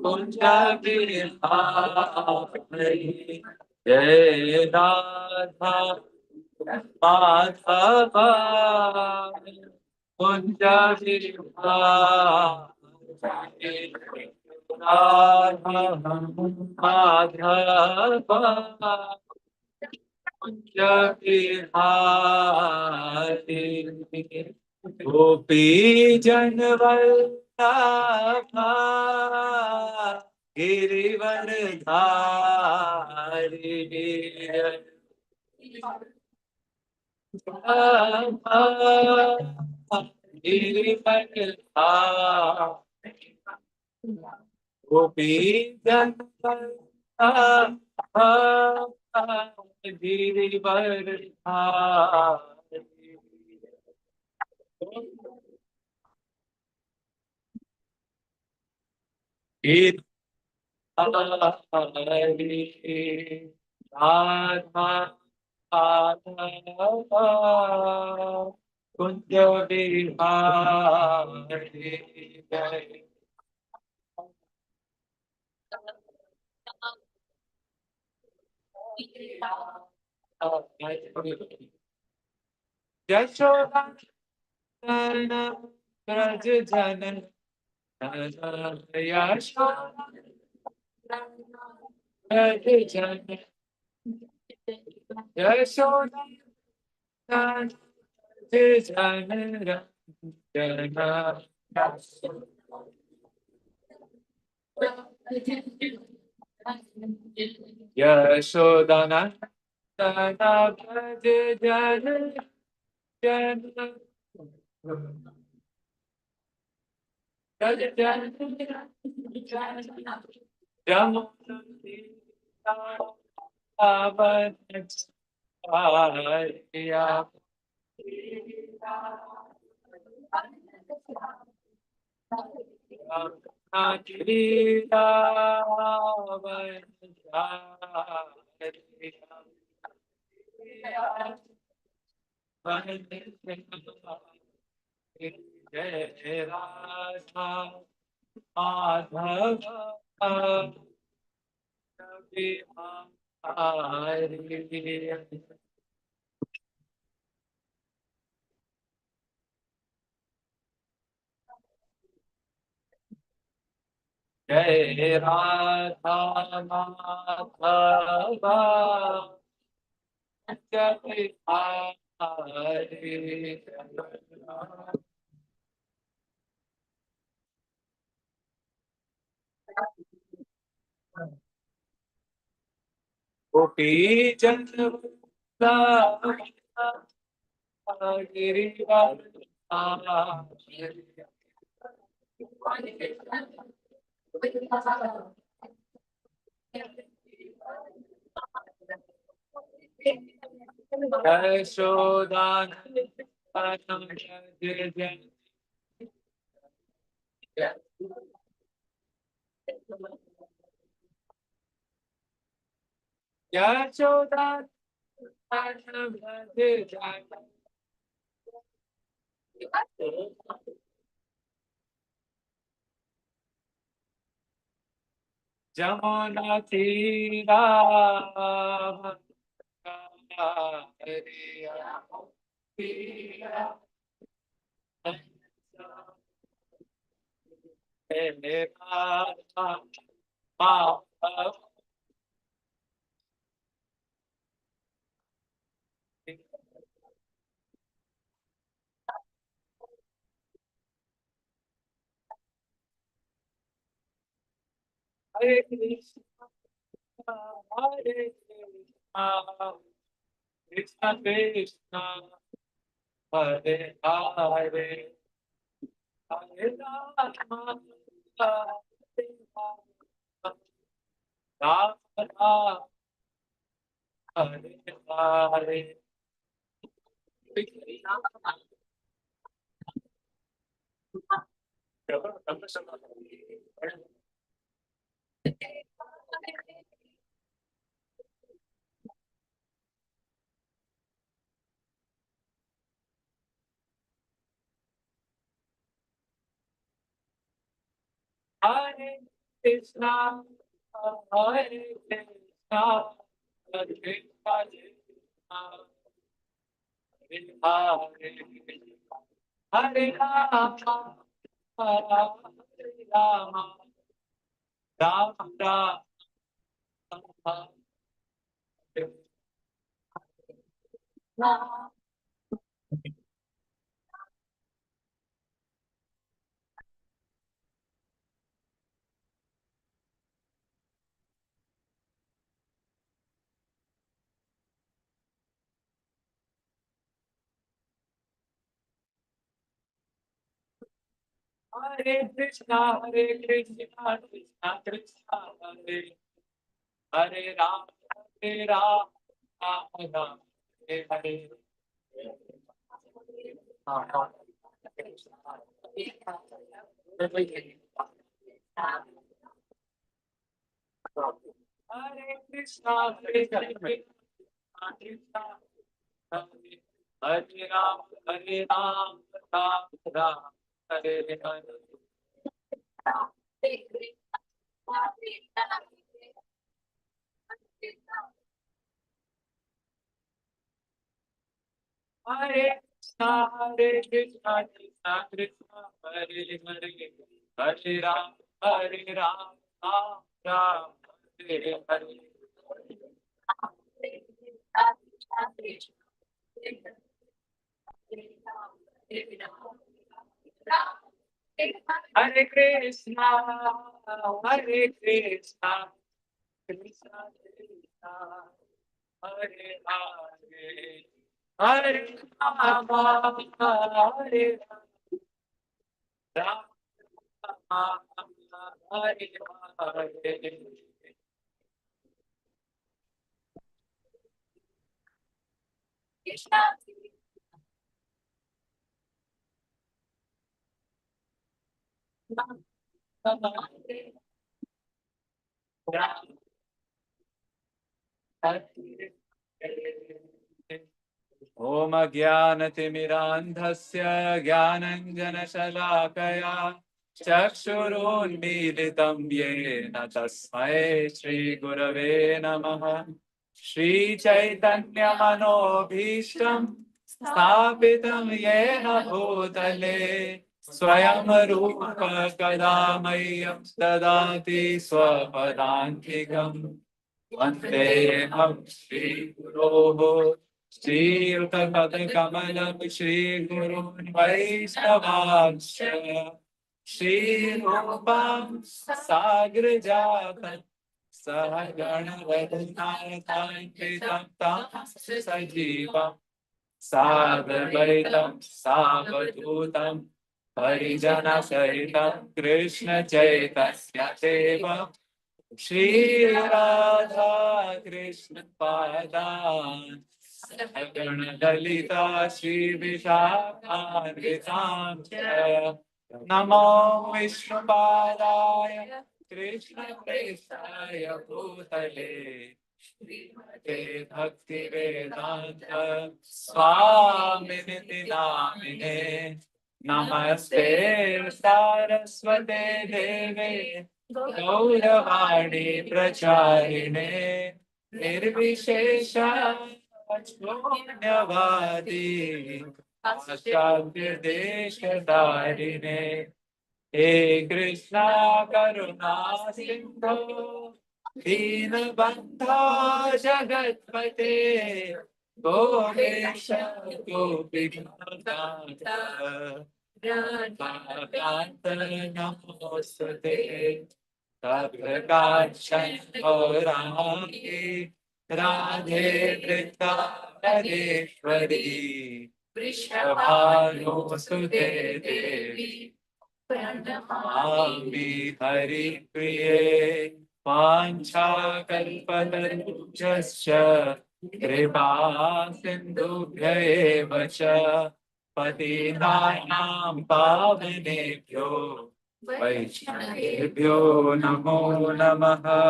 कुंज बिहारी जय राधा माधव कुंज बिहारी राधा माधव कुंज बिहारी गोपी जन वल्लभा गिरिवर धारी गिरिवर धारी गोपी जन वल्लभा गिरिवर धारी हरि राधा माधव कुंज बिहारी जय यशोदा ब्रज जन यशोदा ब्रज जन यशोदा ब्रज जन यशोदानंदन ब्रज जन जन ब्रज जन जमुना पावन आर्या जय राधा माधव बिहारी जय राधा माधव जय हरि गोपी चंद्र गिरिवर यशोदान यशोदान जमुना तीरा Hare Krishna, Hare Krishna, Krishna Krishna, Hare Hare, Hare Rama, Hare Rama, Rama Hare Hare. Hare Krishna, Hare Krishna, Krishna Krishna, Hare Hare Rama, Hare Rama, Rama Rama, Hare Krishna, Hare Krishna, Krishna Krishna, Hare Hare Rama, Rama Rama, Hare Hare. Hare Krishna, Hare Krishna, Krishna Hare Ram, Ram Ram, Hare Hare. Hare Krishna, Hare Krishna, Krishna Krishna, Hare Hare. Hare Ram, Ram Ram, Hare Hare. Hare Krishna, Hare Krishna, Krishna Krishna, Hare Hare. Hare Rama, Hare Rama, Hare Hare. Om Jnanatimirandhasya Jnananjanashalakaya Chakshurunmilitam Yena Tasmai Shri Gurave Namaha. Shri Chaitanya Manobhishtam Sthapitam Yena Bhutale Swayam Rupa Kadamayam Dadati Swapadantikam Vandeham Shri Guru Shri Kamalam Shri Guru Vaishnavansha Shri Rupam Sagrajata Sahagana Radhanatham Tam Sajivam Sadvaitam Savadutam Parijana Sahitam Krishna Chaitanya Devam Shri Radha Krishna Padan Sagana Dalita Shri Vishakhanvitam Namo Vishnu Padaya Krishna Prestaya Bhutale Shrimate Bhakti Vedanta Swami Niti Namine Namaste Saraswate Deve Gauravani Pracharine Nirvishesha Shunyavadi Ashabhya Deshadarine He Krishna Karuna Sindhu Deenabandha Jagatpate Gopesha Gopikanta Radhakanta Namostate Tathakachan Gauraki Radhe Vrindavaneshwari Vrishabhanusute Devi Pranamami Hari Priye Pancha Kalpatarujascha Kripa Sindhubhya eva cha Patitanam Pavanebhyo Vaishnavebhyo Namo Namaha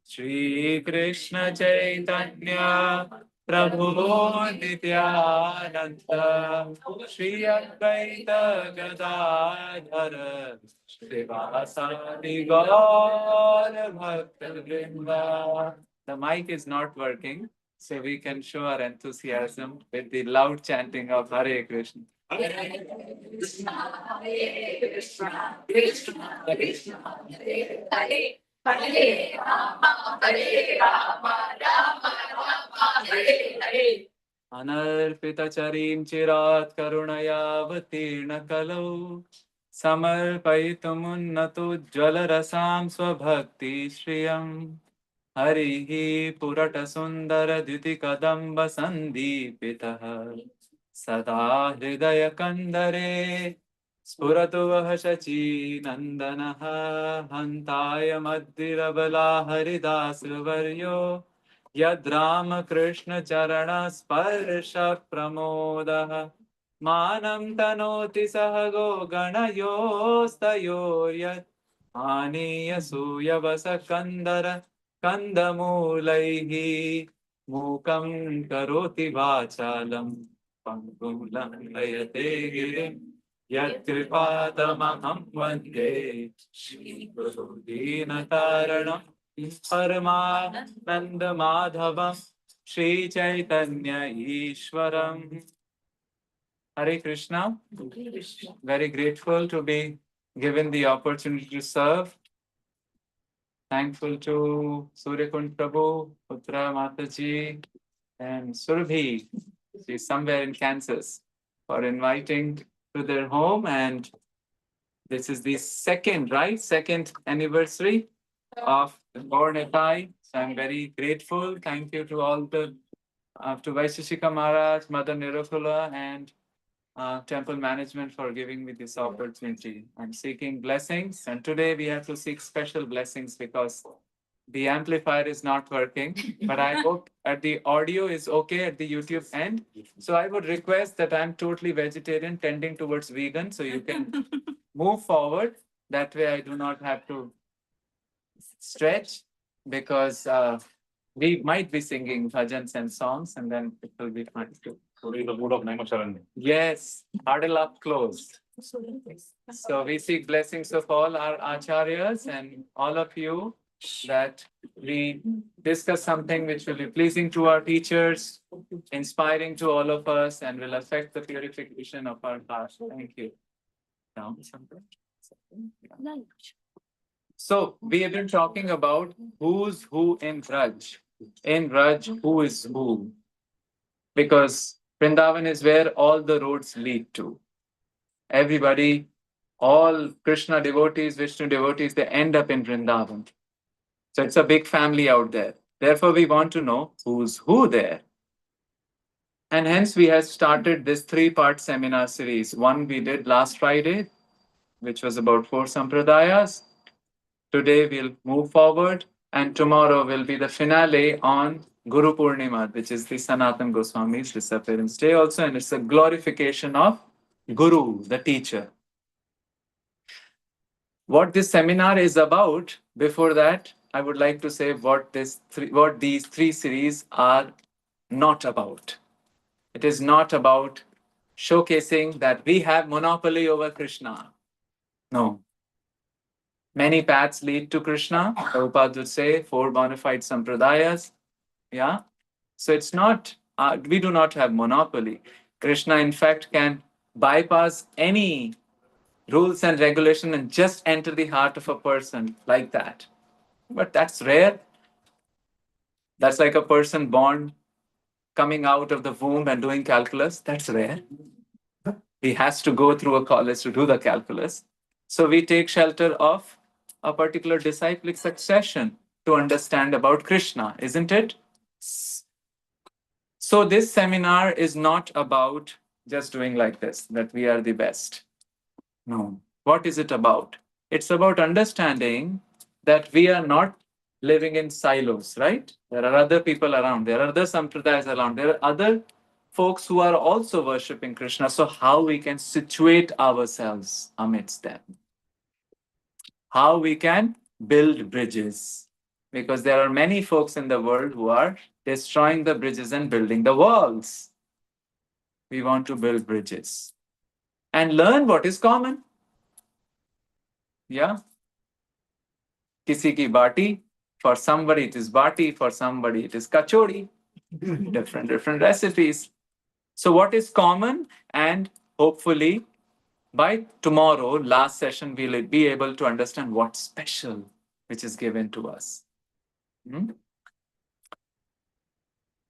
Shri Krishna Chaitanya Prabhu Nityananda, Shri Advaita Gadadhara, Srivasadi Gaur Bhakta Vrinda. The mic is not working, so we can show our enthusiasm with the loud chanting of Hare Krishna. Hare Krishna, Hare Krishna, Krishna Krishna, Hare Hare. Hare Rama, Hare Rama, Rama Rama, Hare Hare. Anarpitacharim chirat karunayavatirna kalau samarpayitumunnato jwalarasam swabhakti shriyam harihi purata sundara diti kadamba sandipitah sada hridaya kandare स्फुरतु वः शचीनन्दनः हन्ताय मद्दिरबला हरिदासवर्यो यद्रामकृष्णचरणस्पर्शप्रमोदः मानं तनोति सह गो गणयोस्तयोर्यत् आनीय सूयवसकन्दर कन्दमूलैः मूकं करोति वाचालं पङ्गुं लङ्घयते गिरिम् यत्कृपातमहं वन्दे श्रीगुरुदीनतारणं परमानन्दमाधवं Sri Chaitanya ईश्वरम्. Hare Krishna. Very grateful to be given the opportunity to serve. Thankful to Suryakund Prabhu, Putra Mataji, and Surabhi. She's somewhere in Kansas, for inviting to their home. And this is the second anniversary of the Bornetai. So I'm very grateful. Thank you to all the to Vaisheshika Maharaj, Mother Nirukula, and temple management for giving me this opportunity. I'm seeking blessings, and today we have to seek special blessings because the amplifier is not working, but I hope that the audio is okay at the YouTube end. So I would request that I'm totally vegetarian, tending towards vegan, so you can move forward. That way I do not have to stretch, because we might be singing bhajans and songs, and then it will be fun too. The mood of Naimasharanya. Yes, huddle up close. So we seek blessings of all our acharyas and all of you, that we discuss something which will be pleasing to our teachers, inspiring to all of us, and will affect the purification of our heart. Thank you. Now, something. Yeah. So we have been talking about who's who in Vraj. In Vraj, who is who? Because Vrindavan is where all the roads lead to. Everybody, all Krishna devotees, Vishnu devotees, they end up in Vrindavan. So it's a big family out there. Therefore, we want to know who's who there. And hence we have started this 3-part seminar series. One we did last Friday, which was about 4 sampradayas. Today we'll move forward, and tomorrow will be the finale on Guru Purnima, which is the Sanatan Goswami's disappearance day also, and it's a glorification of Guru, the teacher. What this seminar is about, before that, I would like to say what these 3 series are not about. It is not about showcasing that we have monopoly over Krishna. No. Many paths lead to Krishna. Prabhupada would say 4 bona fide sampradayas. Yeah. So it's not, we do not have monopoly. Krishna, in fact, can bypass any rules and regulation and just enter the heart of a person like that. But that's rare. That's like a person born, coming out of the womb and doing calculus. That's rare. He has to go through a college to do the calculus. So we take shelter of a particular disciplic succession to understand about Krishna, isn't it? So this seminar is not about just doing like this, that we are the best. No. What is it about? It's about understanding that we are not living in silos, right? There are other people around. There are other sampradayas around. There are other folks who are also worshipping Krishna. So how we can situate ourselves amidst them? How we can build bridges? because there are many folks in the world who are destroying the bridges and building the walls. We want to build bridges and learn what is common. Yeah. Kisi ki bati, for somebody it is bati, for somebody it is kachori. different recipes. So what is common? And hopefully by tomorrow, last session, we'll be able to understand what's special which is given to us. Hmm?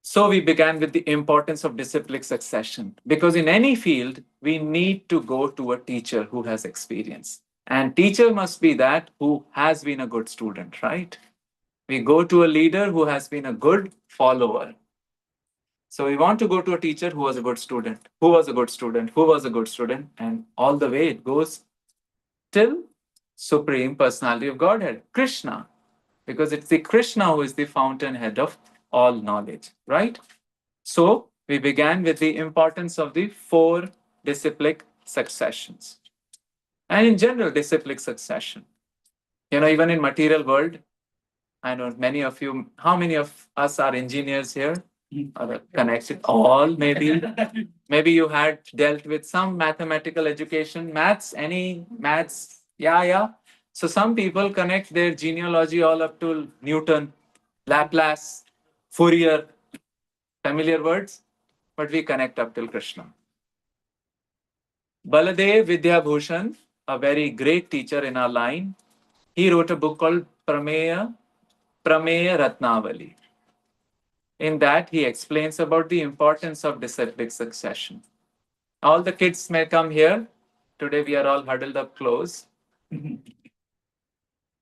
So we began with the importance of disciplic succession, because in any field, we need to go to a teacher who has experience. And teacher must be that who has been a good student, right? We go to a leader who has been a good follower. So we want to go to a teacher who was a good student, who was a good student, who was a good student, and all the way it goes till Supreme Personality of Godhead, Krishna, because it's the Krishna who is the fountainhead of all knowledge, right? So we began with the importance of the four disciplic successions. And in general, disciplic succession. Even in material world, I know many of you, how many of us are engineers here? Or connected? All, maybe. Maybe you had dealt with some mathematical education, maths, any maths? Yeah. So some people connect their genealogy all up to Newton, Laplace, Fourier, familiar words, but we connect up till Krishna. Baladev Vidyabhushan, a very great teacher in our line, he wrote a book called Prameya Ratnavali. In that, he explains about the importance of disciplic succession. All the kids may come here. Today we are all huddled up close.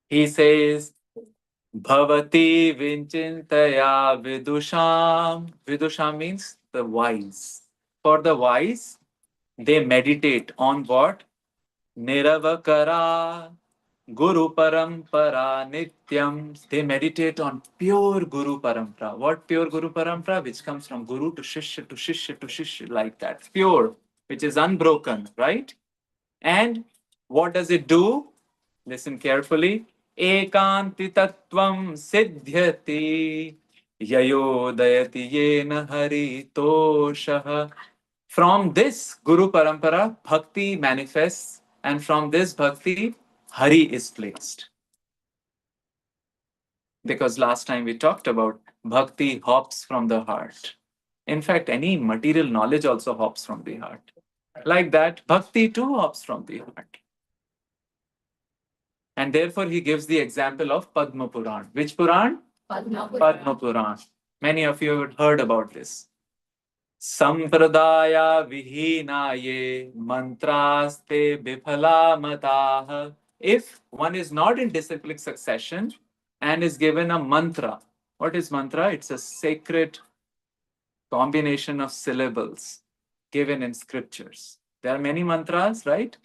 He says, Bhavati Vinchintaya Vidusham. Vidusham means the wise. For the wise, they meditate on what? Niravakara Guru Parampara Nityam. They meditate on pure Guru Parampara. What pure Guru Parampara? Which comes from Guru to Shishya to Shishya to Shishya, like that. Pure, which is unbroken, right? And what does it do? Listen carefully. Ekanti tattvam siddhyati yayodayati yena hari toshaha. From this Guru Parampara, Bhakti manifests, and from this Bhakti, Hari is placed. Because last time we talked about Bhakti hops from the heart. In fact, any material knowledge also hops from the heart. Like that, Bhakti too hops from the heart. And therefore, he gives the example of Padma Puran. Which Puran? Padma Puran. Many of you have heard about this. Sampradaya vihinaye mantraste bifala mataha. If one is not in disciplic succession and is given a mantra, what is mantra? It's a sacred combination of syllables given in scriptures. There are many mantras, right?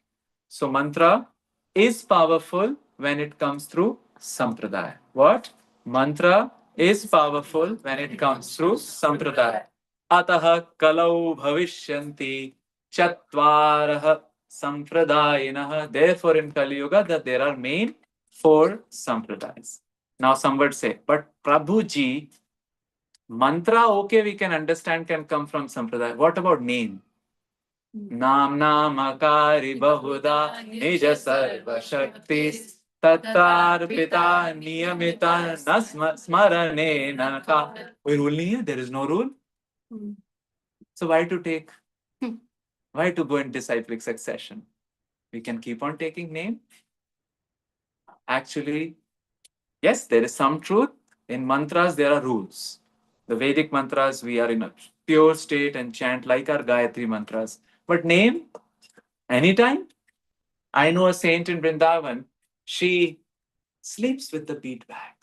So mantra is powerful when it comes through sampradaya. What? Mantra is powerful when it comes through sampradaya. Ataha kalau bhavishyanti chatvarah sampradayinah. Therefore, in Kali Yuga, that there are main four sampradayas. Now, some would say, but Prabhuji, mantra, okay, we can understand, can come from sampradaya. What about name? Nam namakari bahuda nija sarva shakti tatarpita niyamita nasmarane naka. कोई rule नहीं है? There is no rule. So why to take? Why to go in disciplic succession? We can keep on taking name. Actually, yes, there is some truth. In mantras, there are rules. The Vedic mantras, we are in a pure state and chant like our Gayatri mantras. But name, anytime. I know a saint in Vrindavan. She sleeps with the bead bag.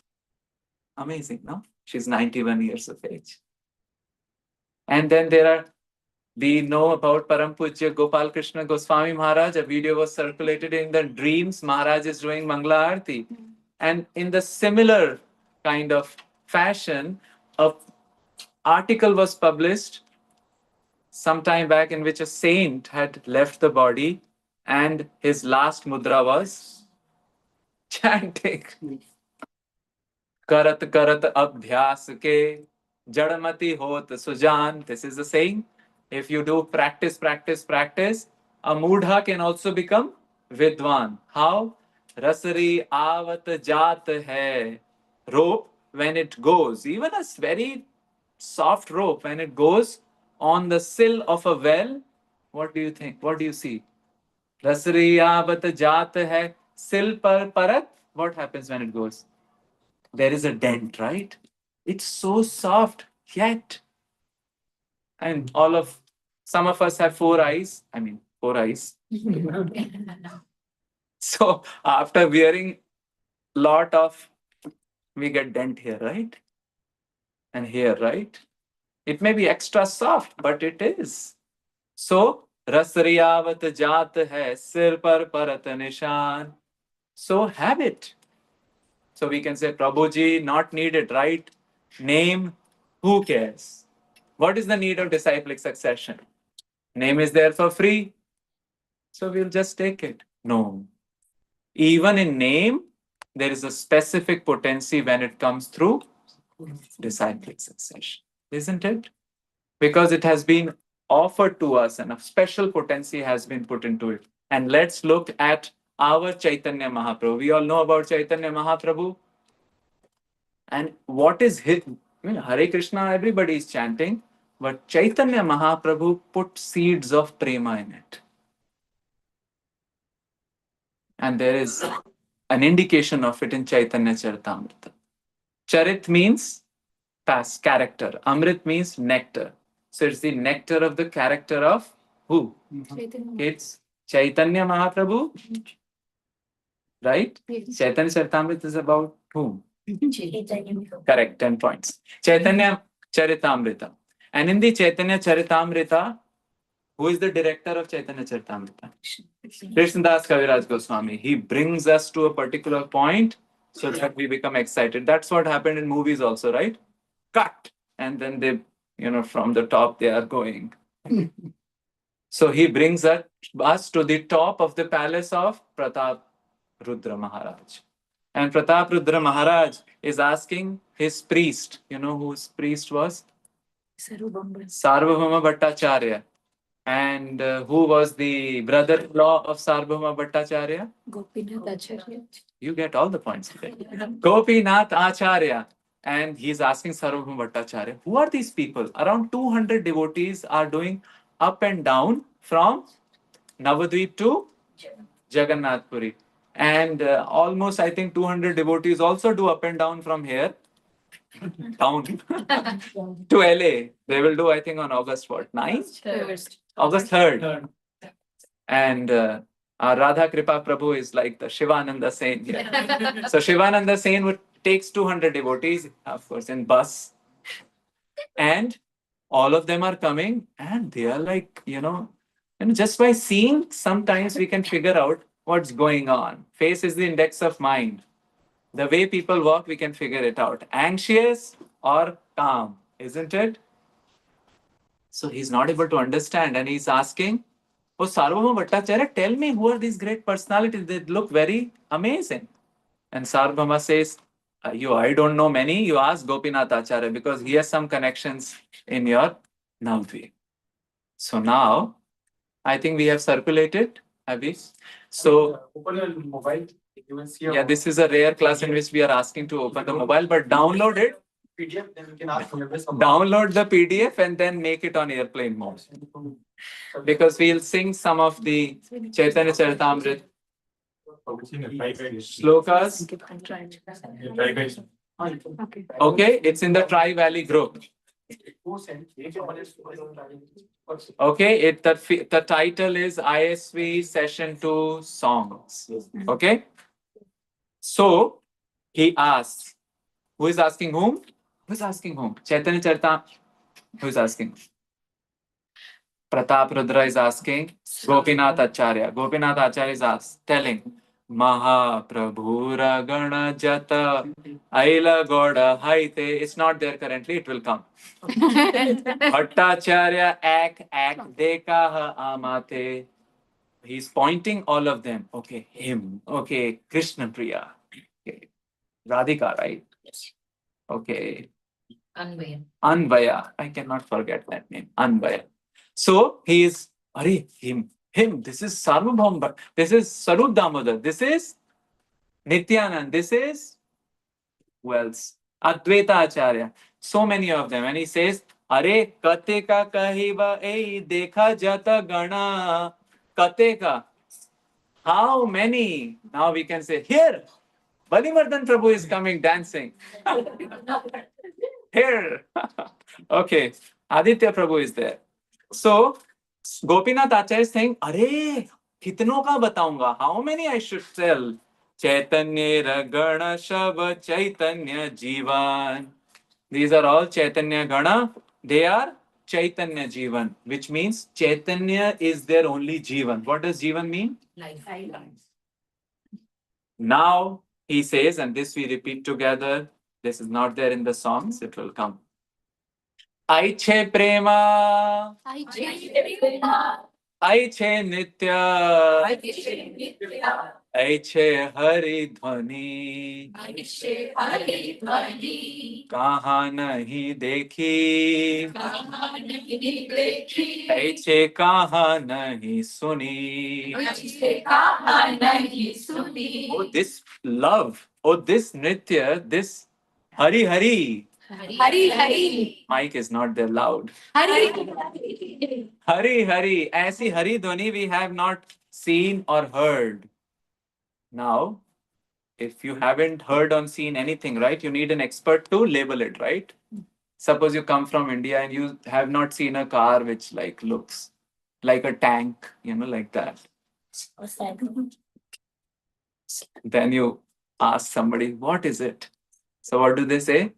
Amazing, no? She's 91 years of age. And then we know about Param Pujya Gopal Krishna Goswami Maharaj. A video was circulated in the dreams. Maharaj is doing Mangala Aarti. And in the similar kind of fashion, an article was published some time back in which a saint had left the body and his last mudra was chanting. करत करत अभ्यास के जड़मति होत Sujan. This is the saying. If you do practice, practice, practice, a mudha can also become vidwan. How? Rasari avat jat hai. Rope, when it goes, even a very soft rope, when it goes on the sill of a well, what do you think? What do you see? Rasari avat jat hai. Sill par parat. What happens when it goes? There is a dent, right? It's so soft, yet, and some of us have four eyes. I mean, four eyes. So after wearing lot of, we get dent here, right? And here, right? It may be extra soft, but it is. So, rasriyavat jaat hai, sir par parat nishan. So habit. So we can say, Prabhuji, not needed, right? Name, who cares? What is the need of disciplic succession? Name is there for free. So we'll just take it. No. Even in name, there is a specific potency when it comes through disciplic succession. Isn't it? Because it has been offered to us and a special potency has been put into it. And let's look at our Chaitanya Mahaprabhu. We all know about Chaitanya Mahaprabhu. And what is his? I mean, Hare Krishna, everybody is chanting, but Chaitanya Mahaprabhu put seeds of prema in it. And there is an indication of it in Chaitanya Charitamrita. Charit means past character. Amrit means nectar. So it's the nectar of the character of who? Chaitanya. It's Chaitanya Mahaprabhu, right? Yes. Chaitanya Charitamrita is about whom? Correct, 10 points. Chaitanya Charitamrita. And in the Chaitanya Charitamrita, who is the director of Chaitanya Charitamrita? Krishna Das Kaviraj Goswami. He brings us to a particular point so that we become excited. That's what happened in movies also, right? Cut. And then they, from the top they are going. So he brings us to the top of the palace of Pratap Rudra Maharaj. And Pratap Rudra Maharaj is asking his priest, you know whose priest was? Sarvabhauma Bhattacharya. And who was the brother-in-law of Sarvabhauma Bhattacharya? Gopinath Acharya. You get all the points today. Gopinath Acharya. And he's asking Sarvabhauma Bhattacharya, who are these people? Around 200 devotees are doing up and down from Navadvip to Jagannath Puri. And almost, I think, 200 devotees also do up and down from here down to LA. They will do, I think, on August what? 9th? August 3rd. And Radha Kripa Prabhu is like the Shivananda Sen. Yeah. So Shivananda Sen takes 200 devotees, of course, in bus. And all of them are coming and they are like, and just by seeing, sometimes we can figure out what's going on. Face is the index of mind. The way people walk, we can figure it out. Anxious or calm, isn't it? So he's not able to understand and he's asking, oh, Sarvabhauma Bhattacharya, tell me who are these great personalities? They look very amazing. And Sarvabhauma says, I don't know many. You ask Gopinath Acharya because he has some connections in your Navadvip. So now, I think we have circulated, have we? So, open your mobile. You will see. Yeah, this is a rare class in which we are asking to open the mobile, but download it. PDF, then we can ask download the PDF and then make it on airplane mode. Because we'll sing some of the Chaitanya Charitamrita slokas. Okay, it's in the Tri-Valley group. Okay, the title is ISV Session 2 Songs. Okay, so he asks, who is asking whom? Who is asking whom? Chaitanya Charitamrita. Who is asking? Pratap Rudra is asking Gopinath Acharya. Gopinath Acharya is telling Mahaprabhu Ragana Jata Aila Goda Haite. It's not there currently, it will come. Bhattacharya Ak Dekaha Amate. He's pointing all of them. Okay, him. Okay, Krishna Priya. Okay. Radhika, right? Yes. Okay. Anvaya. Anvaya. I cannot forget that name. Anvaya. So he is, him. This is Sarvabhaum. This is Sarup Damodar. This is Nityanand. This is who else? Advaita Acharya. So many of them. And he says, Are kate ka kahiva ei dekha jata gana. Kate ka. How many? Now we can say, here, Balivardhan Prabhu is coming dancing. Here. Okay. Aditya Prabhu is there. So, Gopinath Acharya is saying, Are, kitno ka bataunga? How many I should tell? Chaitanya Ragana Shava Chaitanya Jivan. These are all Chaitanya Gana. They are Chaitanya Jivan, which means Chaitanya is their only Jivan. What does Jivan mean? Life. Now he says, and this we repeat together. This is not there in the songs, it will come. Aiche prema, aiche nitya, aiche hari dhvani, kaha nahi dekhi, aiche kaha nahi suni. Oh, this love, oh, this nritya, this hari hari. Mic is not there loud. Hari Hari, ऐसी हरी ध्वनि we have not seen or heard. Now, if you haven't heard or seen anything, right, you need an expert to label it, right? Suppose you come from India and you have not seen a car which like looks like a tank, like that. Then you ask somebody, what is it? So what do they say?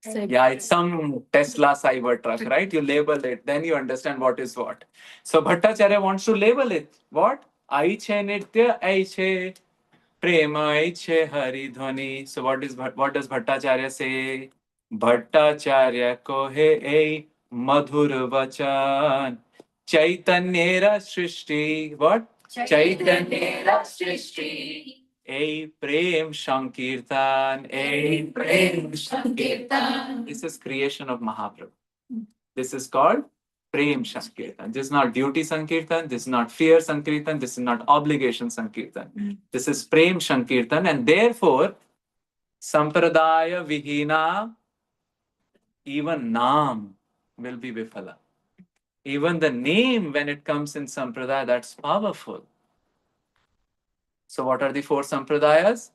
Yeah, it's some Tesla Cybertruck, right? You label it, then you understand what is what. So Bhattacharya wants to label it. What? Aiche nitya, aiche prema, aiche hari dhvani. So what does Bhattacharya say? Bhattacharya kohe ei madhur vachan chaitanyera srishti. What? Chaitanyera srishti. A Prem Shankirtan, A Prem Shankirtan. This is creation of Mahaprabhu. This is called Prem Sankirtan. This is not duty Sankirtan. This is not fear Sankirtan. This is not obligation Sankirtan. This is Prem Sankirtan, and therefore, Sampradaya Vihina, even Naam will be Vifala. Even the name, when it comes in Sampradaya, that's powerful. So, what are the four Sampradayas?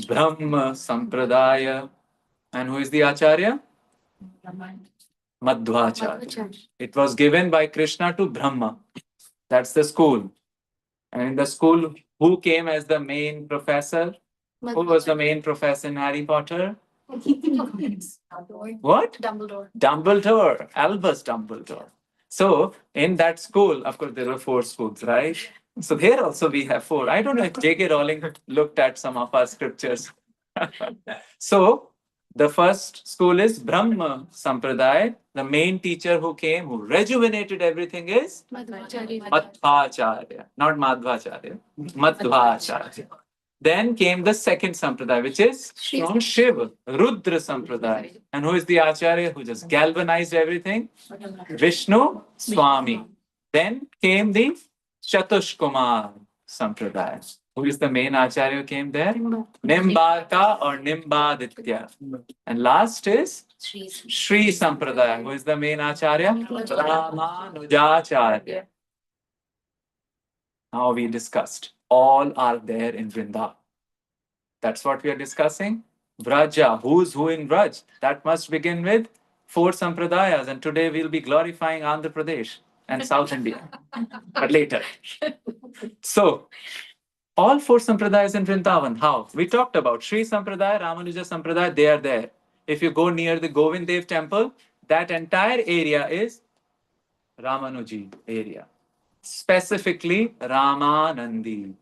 Brahma Sampradaya. And who is the Acharya? Madhvacharya. It was given by Krishna to Brahma. That's the school. And in the school, who came as the main professor? Who was the main professor in Harry Potter? What? Dumbledore. Albus Dumbledore. So, in that school, of course, there were four schools, right? So, here also we have four. I don't know if J.K. Rowling looked at some of our scriptures. So, the first school is Brahma Sampradaya. The main teacher who came, who rejuvenated everything is Madhvacharya. Not Madhvacharya. Madhvacharya. Then came the second Sampradaya, which is from Shiva, Rudra Sampradaya. And who is the Acharya who just galvanized everything? Vishnu Swami. Then came the Chatushkumar Sampradaya. Who is the main Acharya who came there? Nimbarka or Nimbaditya. And last is Sri Sampradaya. Who is the main Acharya? Ramanujacharya. Now we discussed. All are there in Vrindavan. That's what we are discussing. Vraja, who's who in Vraj? That must begin with four Sampradayas. And today we'll be glorifying Andhra Pradesh and South India. But later. So, all four Sampradayas in Vrindavan. How? We talked about Sri Sampradaya, Ramanuja Sampradaya, they are there. If you go near the Govind Dev temple, that entire area is Ramanuji area. Specifically, Ramanandi.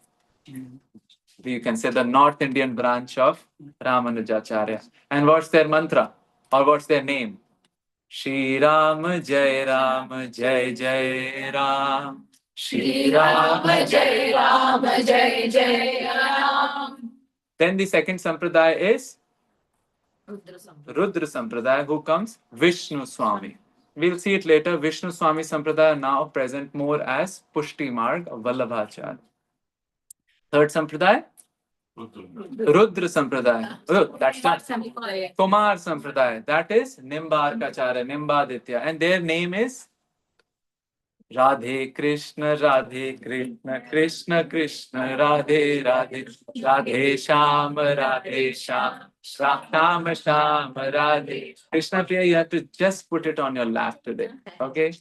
You can say the North Indian branch of Ramanujacharya. And what's their mantra? Or what's their name? Shri Ram Jai Ram Jai Jai Ram. Shri Ram Jai Ram Jai Jai Ram. Then the second sampradaya is Rudra Sampradaya, who comes Vishnu Swami. We'll see it later. Vishnu Swami Sampradaya now present more as Pushti Marg of Vallabhacharya. Third Sampradaya, Rudra Sampradaya. Oh, that's not Kumar Sampradaya. That is Nimbarkacharya, Nimbaditya. And their name is Radhe Krishna, Radhe Krishna, Krishna Krishna, Radhe Radhe, Radhe Sham, Radhe Sham, Sham Sham, Radhe. Krishna Priya, you have to just put it on your lap today. Okay?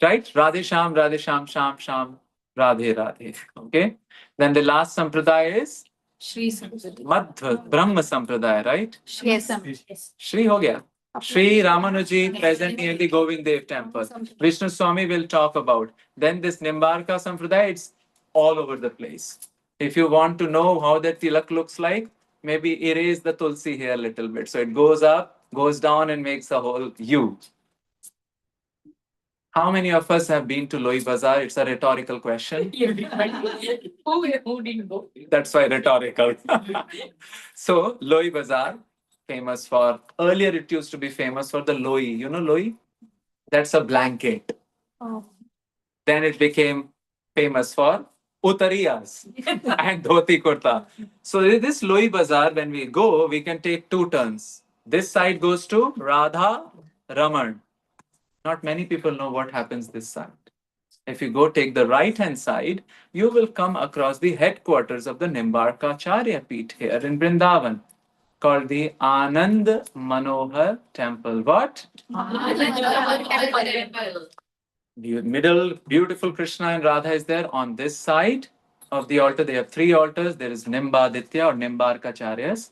Right? Radhe Sham, Radhe Sham, Sham Sham, Radhe Radhe. Okay? Then the last sampradaya is Shri Sampradaya. Madhva, Brahma Sampradaya, right? Yes. Shri ho gaya. Shri Ramanuji present near the Govind Dev temple. Vishnu Swami will talk about. Then this Nimbarka Sampradaya, it's all over the place. If you want to know how that tilak looks like, maybe erase the tulsi here a little bit. So it goes up, goes down, and makes a whole U. How many of us have been to Loi Bazaar? It's a rhetorical question. Who didn't go? That's why rhetorical. So, Loi Bazaar, famous for, earlier it used to be famous for the Loi. You know Loi? That's a blanket. Oh. Then it became famous for Uttariyas and Dhoti Kurta. So, this Loi Bazaar, when we go, we can take two turns. This side goes to Radha Raman. Not many people know what happens this side. If you go take the right hand side, you will come across the headquarters of the Nimbarkacharya Peeth here in Vrindavan, called the Anand Manohar Temple. What? The middle, beautiful Krishna and Radha is there. On this side of the altar, they have three altars. There is Nimbaditya or Nimbarkacharya's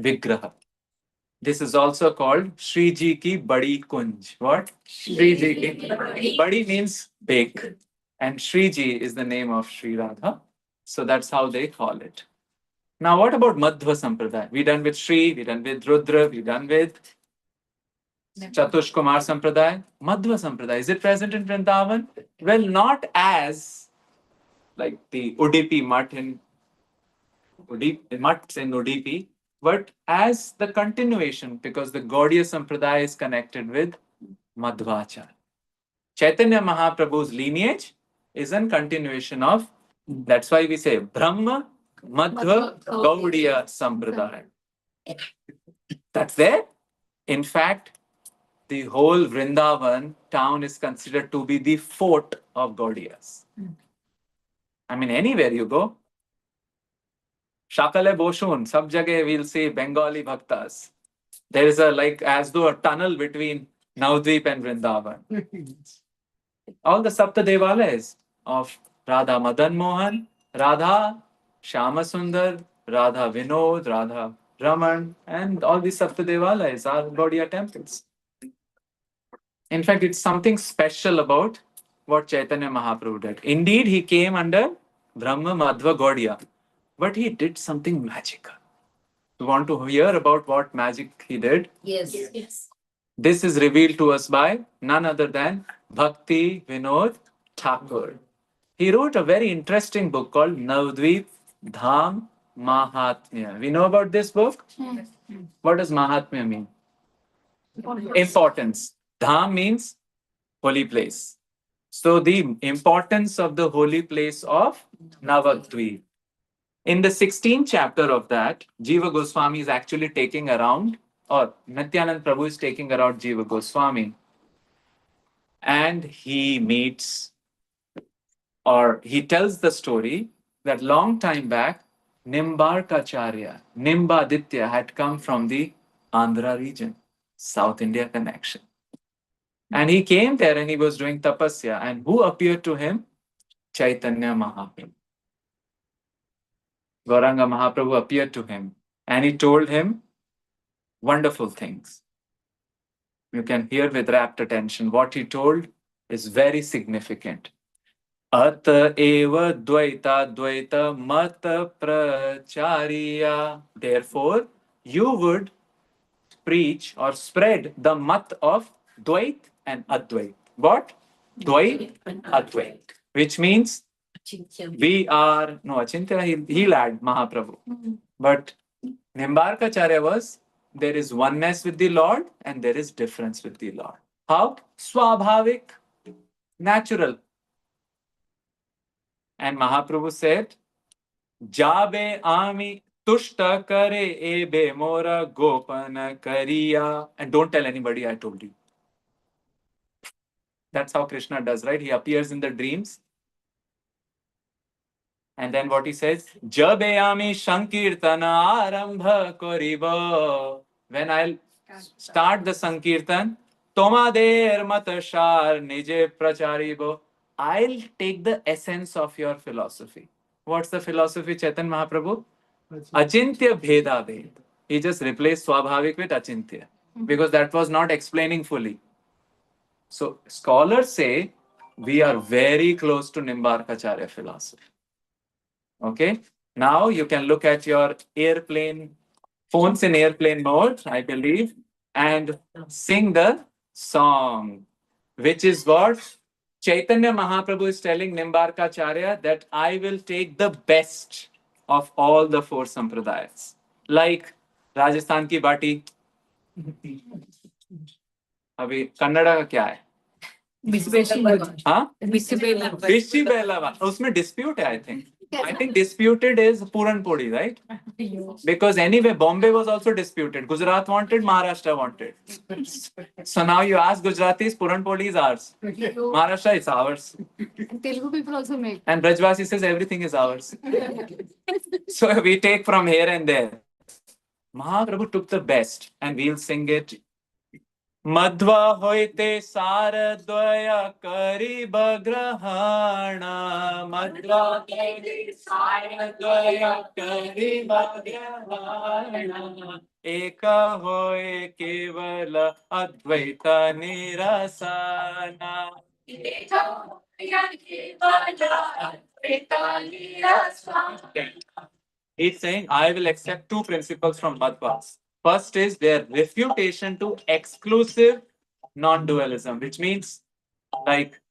Vigraha. This is also called Shri Ji Ki Badi Kunj. What? Shri Ji Ki Badi means big. And Shri Ji is the name of Sri Radha. So that's how they call it. Now, what about Madhva Sampradaya? We done with Shri, we done with Rudra, we done with Chatush Kumar Sampradaya. Madhva Sampradaya, is it present in Vrindavan? Well, not as like the Udupi Mutt in Udupi, but as the continuation, because the Gaudiya Sampradaya is connected with Madhvacharya. Chaitanya Mahaprabhu's lineage is a continuation of, that's why we say Brahma, Madhva, Gaudiya Sampradaya. That's there. In fact, the whole Vrindavan town is considered to be the fort of Gaudiyas. I mean, anywhere you go, Shakale Boshun, sab jagah we'll see Bengali Bhaktas. There is a, like, as though a tunnel between Navadvip and Vrindavan. All the Sapta Devalayas of Radha Madan Mohan, Radha Shama Sundar, Radha Vinod, Radha Raman, and all these Sapta Devalayas are Gaudiya temples. In fact, it's something special about what Chaitanya Mahaprabhu did. Indeed, he came under Brahma Madhva Gaudiya, but he did something magical. You want to hear about what magic he did? Yes. This is revealed to us by none other than Bhakti Vinod Thakur. He wrote a very interesting book called Navadvip Dham Mahatmya. We know about this book? What does Mahatmya mean? Importance. Dham means holy place. So the importance of the holy place of Navadvip. In the 16th chapter of that, Jiva Goswami is actually taking around, or Nityanand Prabhu is taking around Jiva Goswami. And he meets, or he tells the story that long time back, Nimbarkacharya, Nimbaditya had come from the Andhra region, South India connection. And he came there and he was doing tapasya. And who appeared to him? Chaitanya Mahaprabhu. Gauranga Mahaprabhu appeared to him and he told him wonderful things. You can hear with rapt attention. What he told is very significant. Ata eva dvaita dvaita mata prachariya. Therefore, you would preach or spread the mat of Dvait and Advait. What? Dvait, Advait. Which means we are, no, Achintya, he'll add Mahaprabhu. But Nimbarkacharya was, there is oneness with the Lord and there is difference with the Lord. How? Swabhavik, natural. And Mahaprabhu said, Jabe ami tushta kare ebe mora gopana kariya. And don't tell anybody I told you. That's how Krishna does, right? He appears in the dreams. And then what he says, Jabe ami shankirtana arambha koriba. When I'll start the Sankirtan, Tomader matashar nije pracharibo. I'll take the essence of your philosophy. What's the philosophy, Chaitan Mahaprabhu? Achintya Bheda Ved. He just replaced Swabhavik with Achintya because that was not explaining fully. So scholars say we are very close to Nimbarkacharya philosophy. Okay. Now you can look at your airplane, phones in airplane mode, I believe, and sing the song, which is what Chaitanya Mahaprabhu is telling Nimbarkacharya, that I will take the best of all the four sampradayas. Like Rajasthan ki bati. अभी कन्नड़ा का क्या है? हाँ? Bishi Belava. उसमें dispute है, I think. I think disputed is Puran Podi, right? Because anyway, Bombay was also disputed. Gujarat wanted, Maharashtra wanted. So now you ask Gujaratis, Puran Podi is ours. Maharashtra is ours. Telugu people also make. And Brajvasi says everything is ours. So we take from here and there. Mahaprabhu took the best and we'll sing it. Madhva hoite saradvaya kari bagrahana. Madhva hoite saradvaya kari bagrahana. Eka hoye kevala advaita nirasana. Eka hoye kevala advaita nirasana. He's saying, I will accept two principles from Madhvas. First is their refutation to exclusive non-dualism, which means like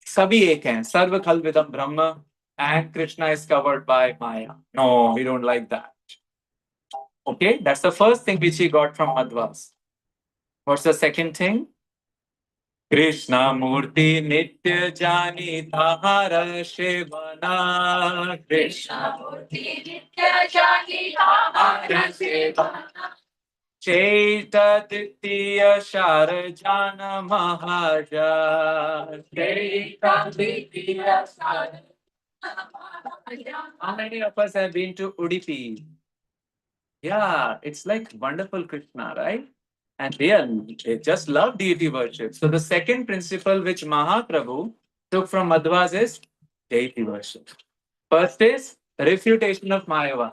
Sabhi ek hai, Sarva Khal Vidam Brahma, and Krishna is covered by Maya. No, we don't like that. Okay, that's the first thing which he got from Madhvas. What's the second thing? Krishna Murti Nitya Jani Tahara Shivana. Krishna Murti Nitya Jani Tahara Shivana. Chaita Ditya Sharajana Mahaja. Chaita Ditya Sharajana Mahaja. How many of us have been to Udupi? Yeah, it's like wonderful Krishna, right? And they just love deity worship. So the second principle which Mahaprabhu took from Madhvas is deity worship. First is refutation of Mayava,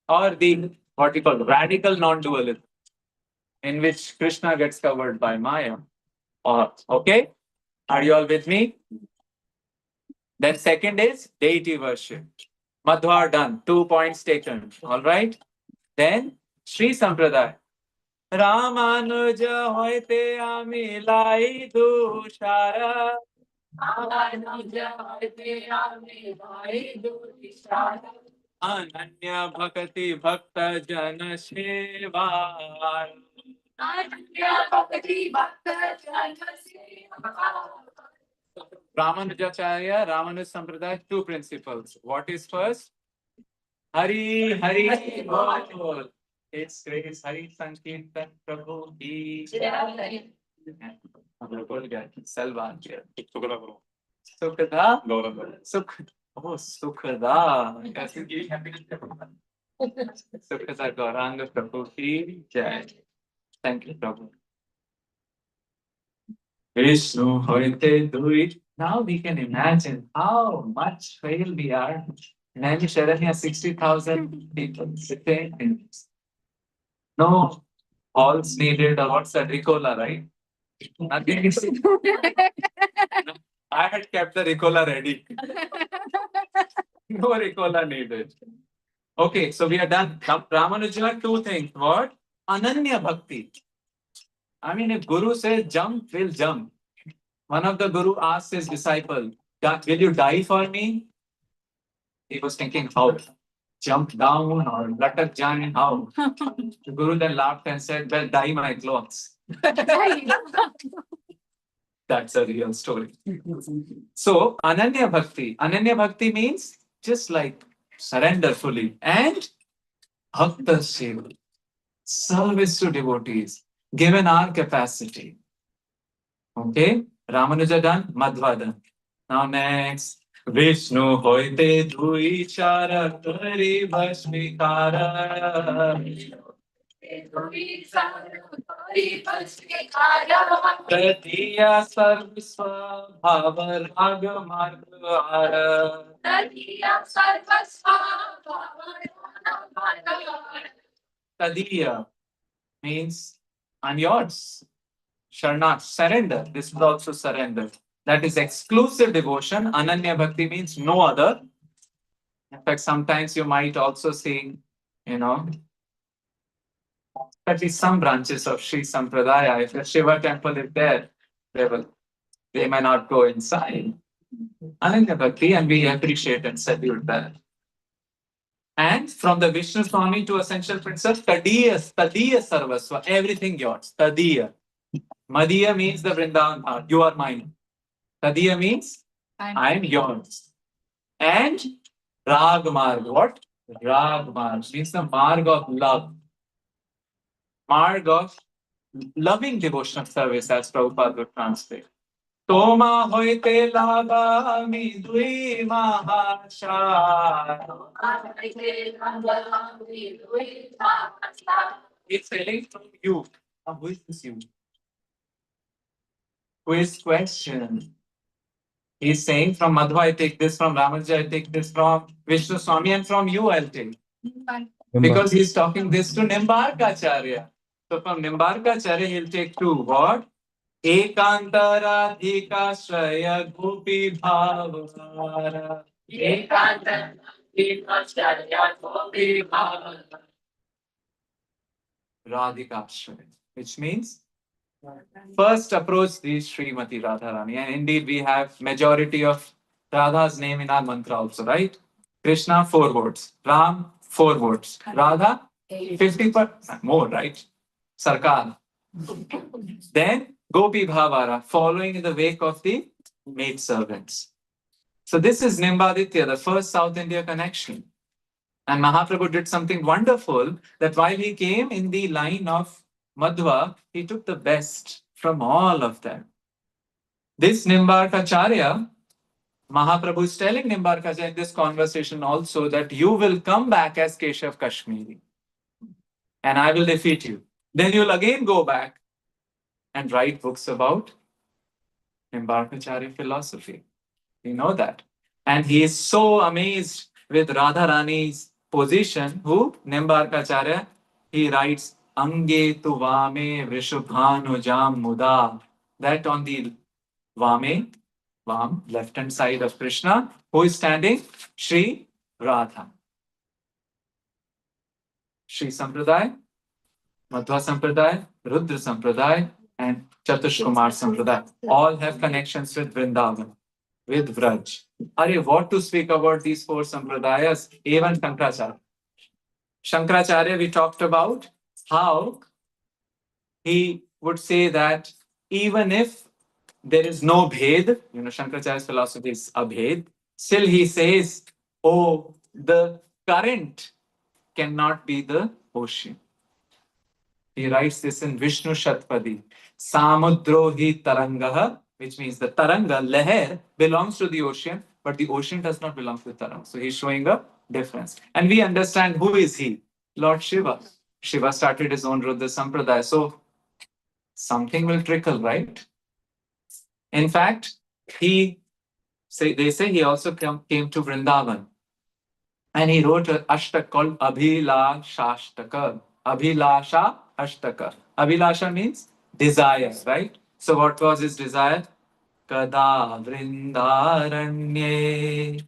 or the what we call radical non-dualism, in which Krishna gets covered by Maya. Or okay, are you all with me? Then second is deity worship. Madhva done, 2 points taken. All right. Then Sri Sampradaya. Ramanuja hoite amilai dushara. Ramanuja hoite amilai dushara. Ananya bhakti bhakta jana seva. Ananya bhakti bhakta jana seva. Ramanujacharya, Ramanuja Sampradaya, two principles. What is first? Hari Hari Bol. It's great. Hari Sankirtan Prabhu ki Jai. Salvan. Sukhda. Sukh. Oh, Sukhda. Sukhda Gauranga Prabhu ki Jai. Thank you, Prabhu. Vishnu hoite duit. Now we can imagine how much frail we are. Nani Sharanya, 60,000 people sitting in no halls needed, or what's that, Ricola, right? Nothing is. I had kept the Ricola ready. No Ricola needed. Okay, so we are done. Ramanuja, two things. What? Ananya Bhakti. I mean, if Guru says jump, we'll jump. One of the Guru asked his disciple, will you die for me? He was thinking, how? jump down or latak jane how. The Guru then laughed and said, well, dye my clothes. That's a real story. So, Ananya Bhakti. Ananya Bhakti means just like surrender fully. And Bhakta Seva, service to devotees, given our capacity. Okay? Ramanuja done, Madhva done. Now next. Vishnu hoite dui chara kari bhasmikara. Tadiya sarvasva bhava raga margara. Tadiya means I'm yours. Sharnak, surrender. This is also surrender. That is exclusive devotion. Ananya Bhakti means no other. In fact, sometimes you might also see, you know, at least some branches of Sri Sampradaya, if the Shiva temple is there, they may not go inside. Ananya Bhakti, and we appreciate and salute that. And from the Vishnu Swami to Essential Princess, Tadiya Sarvasva, everything yours. Tadiya. Madiya means the Vrindavan heart. You are mine. Tadiya means I'm yours. And Rag Marg. What? Rag Marg means the Marg of love. Marg of loving devotional service, as Prabhupada would translate. Toma hoite lava mi dui mahasha. It's saying from you. Now, who is this you? Quiz question. He's saying from Madhva I take this, from Ramanuja I take this, from Vishnu Swami, and from you I'll take. Because he's talking this to Nimbarkacharya. So from Nimbarkacharya he'll take two. What? Ekantaradhikashraya gopi bhavara. Ekantaradhikashraya gopi bhavara. Radhikashraya, which means first approach the Srimati Radharani. And indeed, we have majority of Radha's name in our mantra also, right? Krishna, 4 words. Ram, 4 words. Radha, 50% more, right? Sarkar. Then Gopi Bhavara, following in the wake of the maid servants. So this is Nimbaditya, the first South India connection. And Mahaprabhu did something wonderful, that while he came in the line of Madhva, he took the best from all of them. This Nimbarkacharya, Mahaprabhu is telling Nimbarkacharya in this conversation also that you will come back as Keshav Kashmiri and I will defeat you. Then you'll again go back and write books about Nimbarkacharya philosophy. We know that. And he is so amazed with Radharani's position, who? Nimbarkacharya, he writes, Ange tu vame vrishubhanujam muda. That on the vame, vam, left hand side of Krishna, who is standing? Sri Radha. Sri Sampradaya, Madhva Sampradaya, Rudra Sampradaya, and Chatush Kumar Sampradaya. All have connections with Vrindavan, with Vraj. Are what to speak about these 4 Sampradayas? Even Shankaracharya. Shankaracharya, we talked about how he would say that even if there is no bhed, Shankaracharya's philosophy is abhed, still he says, oh, the current cannot be the ocean. He writes this in Vishnu Shatpadi. Samudrohi tarangaha, which means the taranga, leher, belongs to the ocean, but the ocean does not belong to the taranga. So he's showing a difference. And we understand who is he? Lord Shiva. Shiva started his own Rudra Sampradaya. So something will trickle, right? In fact, they say he also came to Vrindavan. And he wrote an ashtaka called Abhilashashtaka. Abhilasha Ashtaka. Abhilasha means desire, right? So what was his desire? Kada vrindaranye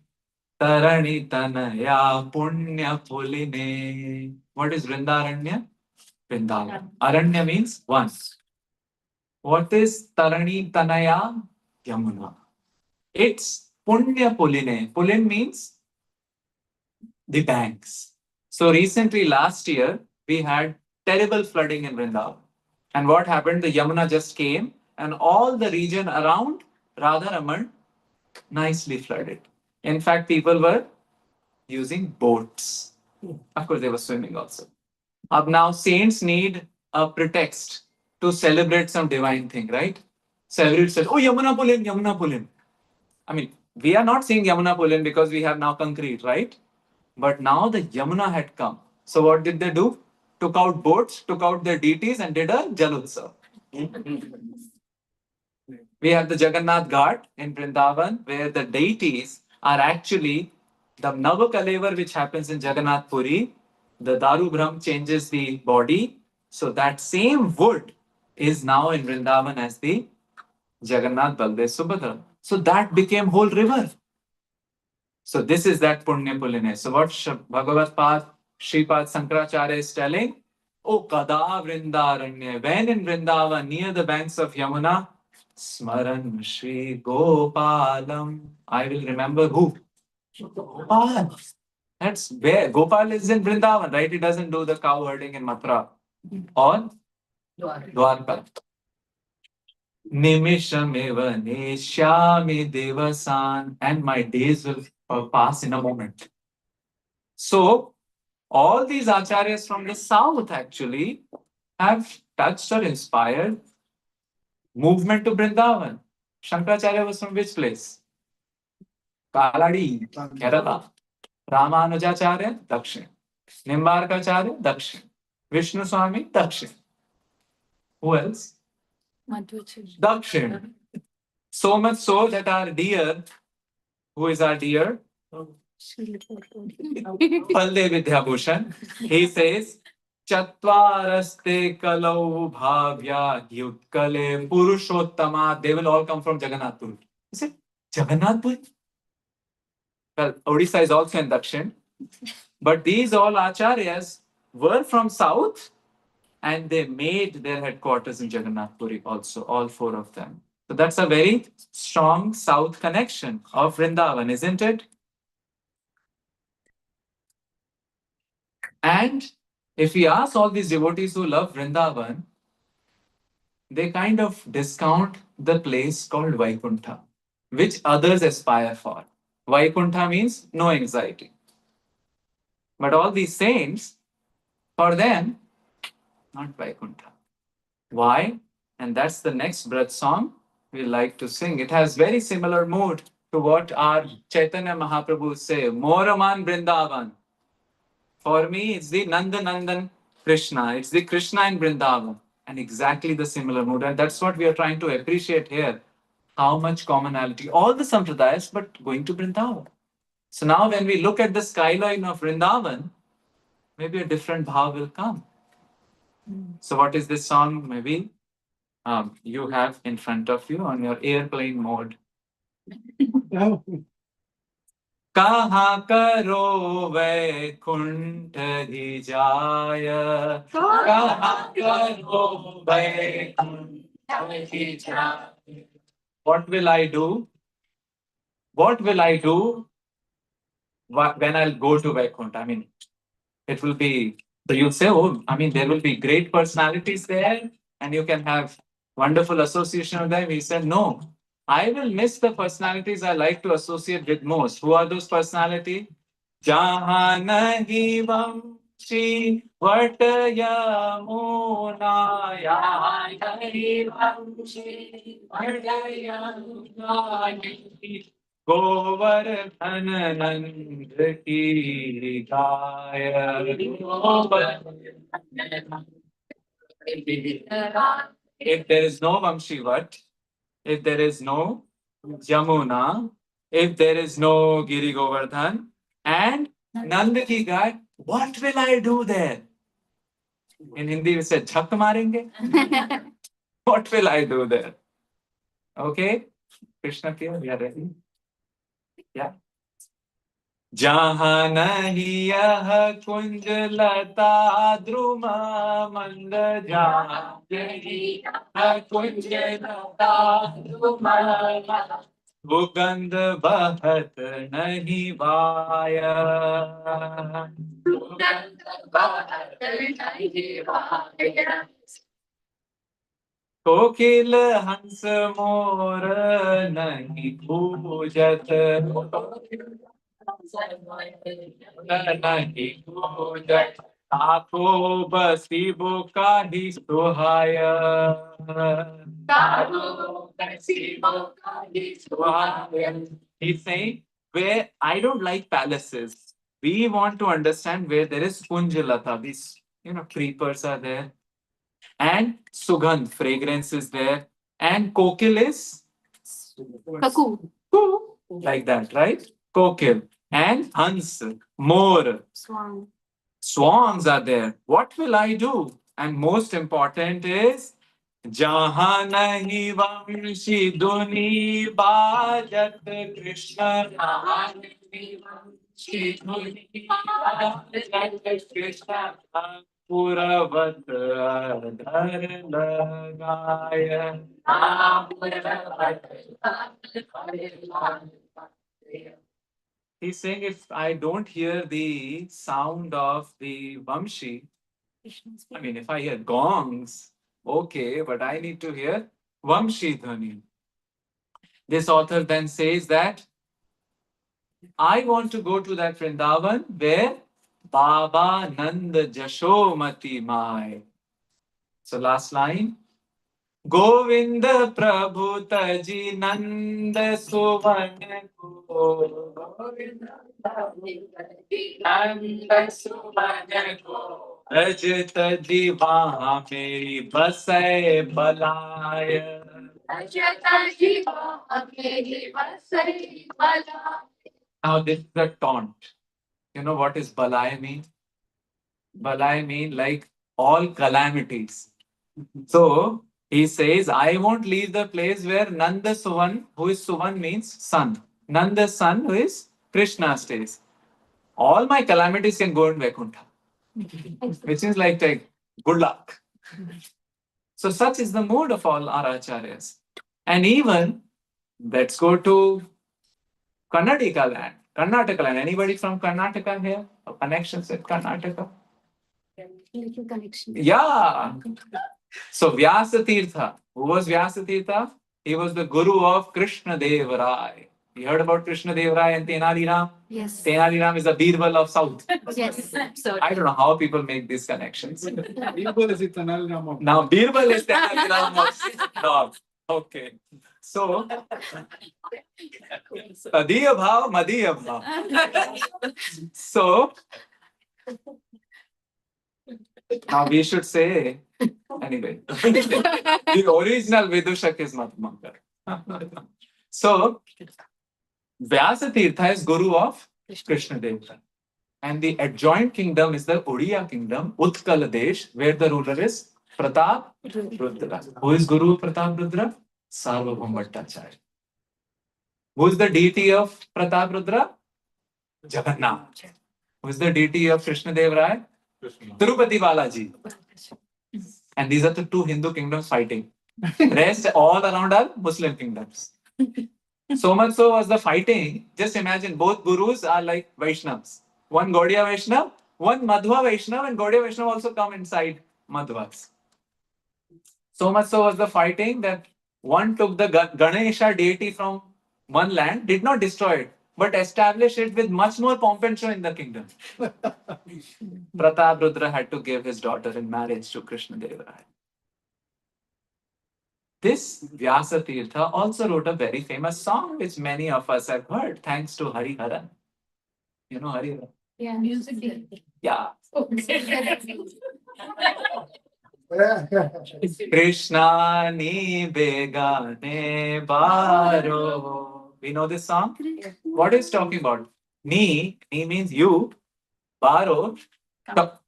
tarani tanaya punya puline. What is vrindaranya? Vrindavan. Aranya means one. What is tarani tanaya? Yamuna. It's punya puline. Pulin means the banks. So recently, last year, we had terrible flooding in Vrindavan. And what happened? The Yamuna just came, and all the region around Radharaman nicely flooded. In fact, people were using boats. Of course, they were swimming also. Up now, saints need a pretext to celebrate some divine thing, right? So everyone said, "Oh, Yamuna pull in, Yamuna pull in." I mean, we are not saying Yamuna pull in because we have now concrete, right? But now the Yamuna had come. So what did they do? Took out boats, took out their deities, and did a Jalutsav. We have the Jagannath Ghat in Vrindavan, where the deities are actually the Navakalevar, which happens in Jagannath Puri. The Daru Brahm changes the body. So that same wood is now in Vrindavan as the Jagannath Baldev Subhadra. So that became whole river. So this is that Punya Puline. So what Bhagavad Pad, Sripad Sankaracharya is telling, O Kada Vrindaranya, when in Vrindavan, near the banks of Yamuna, Smaran Shri Gopalam, I will remember who? Gopal. That's where Gopal is in Vrindavan, right? He doesn't do the cow herding in Mathura or Dwarka. Nimisham neshyami devasan, and my days will pass in a moment. So, all these acharyas from the south actually have touched or inspired movement to Vrindavan. Shankaracharya was from which place? Kaladi, Kerala. Ramanujacharya, Dakshin. Nimbarkacharya, Dakshin. Vishnu Swami, Dakshin. Who else? Dakshin. So much so that our dear, who is our dear? Palde Vidyabhushan. He says, Chatvaraste kalau bhavya yutkale purushottama. They will all come from Jagannathpur. He said, Jagannathpur? Well, Odisha is also in Dakshin. But these all acharyas were from south and they made their headquarters in Jagannath Puri also, all four of them. So that's a very strong south connection of Vrindavan, isn't it? And if we ask all these devotees who love Vrindavan, they kind of discount the place called Vaikuntha, which others aspire for. Vaikuntha means no anxiety. But all these saints, for them, not Vaikuntha. Why? And that's the next breath song we like to sing. It has very similar mood to what our Chaitanya Mahaprabhu say, Moraman Vrindavan. For me, it's the Nandan Krishna. It's the Krishna in Vrindavan. And exactly the similar mood. And that's what we are trying to appreciate here. How much commonality. All the Sampradayas, but going to Vrindavan. So now when we look at the skyline of Vrindavan, maybe a different bhav will come. So what is this song? Maybe you have in front of you on your airplane mode. कहाँ करो वैकुंठ ही जाय कहाँ करो वैकुंठ ही जाय. What will I do? What will I do when I'll go to Vaikuntha? I mean, it will be, so you say, oh, I mean, there will be great personalities there and you can have wonderful association with them. He said, no, I will miss the personalities I like to associate with most. Who are those personalities? Jahan nahi vamshi vat yamuna yahan nahi vamshi vat yamuna Govardhan Nand ki Gaya. If there is no Vamshivat, if there is no Jamuna, if there is no Giri Govardhan, and Nand ki Gaya, what will I do there? In Hindi we say, Chak marenge. What will I do there? Okay? Krishna Priya, we are ready. Yeah. जहाँ नहीं यह कुंज लता द्रुम मंद जहाँ यही यह कुंज लता द्रुम सुगंध बहत नहीं वाया, सुगंध बहत नहीं वाया, कोकिल हंस मोर नहीं पूजत, नहीं पूजत, आखो बसी का ही सुहाया, He's saying, where I don't like palaces. We want to understand where there is Kunjalata. These, creepers are there. And Sugandh, fragrance is there. And Kokil is Kaku. like that, right? Kokil. And Hans, more. Swan. Swans are there. What will I do? And most important is जहाँ नहीं वंशी धुनी बाजत कृष्ण, जहाँ नहीं वंशी धुनी बाजत कृष्ण, पुरवत अधर लगाय, He's saying if I don't hear the sound of the Vamshi, I mean, if I hear gongs, okay, but I need to hear Vamshi Dhani. This author then says that I want to go to that Vrindavan where Baba Nand Jashomati Mai. So last line. Govind प्रभु तजी नंद सुवन को, गोविंद प्रभु तजी नंद सुवन को, अज तजी वहाँ मेरी बसै बलाय, अज तजी वहाँ मेरी बसै बलाय. Now this is a taunt. You know what is balay mean? Balay mean like all calamities. So he says, I won't leave the place where Nanda Suvan, who is Suvan means son. Nanda's son, who is Krishna, stays. All my calamities can go in Vaikuntha, which is like good luck. So such is the mood of all our acharyas. And even, let's go to Karnataka land. Karnataka land. Anybody from Karnataka here? Connections with Karnataka? Little connection. Yeah. So Vyasa Tirtha. Who was Vyasa Tirtha? He was the guru of Krishna Deva Rai. You heard about Krishna Deva Rai and Tenali Ram? Yes. Tenali Ram is the Birbal of South. Yes. So I don't know how people make these connections. Birbal is Tenali Ram of Now Birbal is Tenali Ram of North. Okay. So Tadiya Bhav, Madiya Bhav. So now we should say, anyway, the original Vidushak is Madhmakar. So, Vyasa Tirtha is guru of Krishna Deva. And the adjoint kingdom is the Odia kingdom, Utkal Desh, where the ruler is Pratap Rudra. Who is guru of Pratap Rudra? Sarvabhaum Bhattacharya. Who is the deity of Pratap Rudra? Jagannath. Who is the deity of Krishna Deva Rai? Tirupati Balaji. And these are the two Hindu kingdoms fighting. Rest all around are Muslim kingdoms. So much so was the fighting. Just imagine both gurus are like Vaishnavas. One Gaudiya Vaishnav, one Madhva Vaishnav, and Gaudiya Vaishnav also come inside Madhvas. So much so was the fighting that one took the Ganesha deity from one land, did not destroy it, but established it with much more pomp and show in the kingdom. Pratap Rudra had to give his daughter in marriage to Krishna Deva Rai. This Vyasa Tirtha also wrote a very famous song which many of us have heard, thanks to Hariharan. You know Hariharan? yeah, music. Yeah. Krishna. Krishna ni begane baro. We know this song? What is talking about? Ni means you. Baro,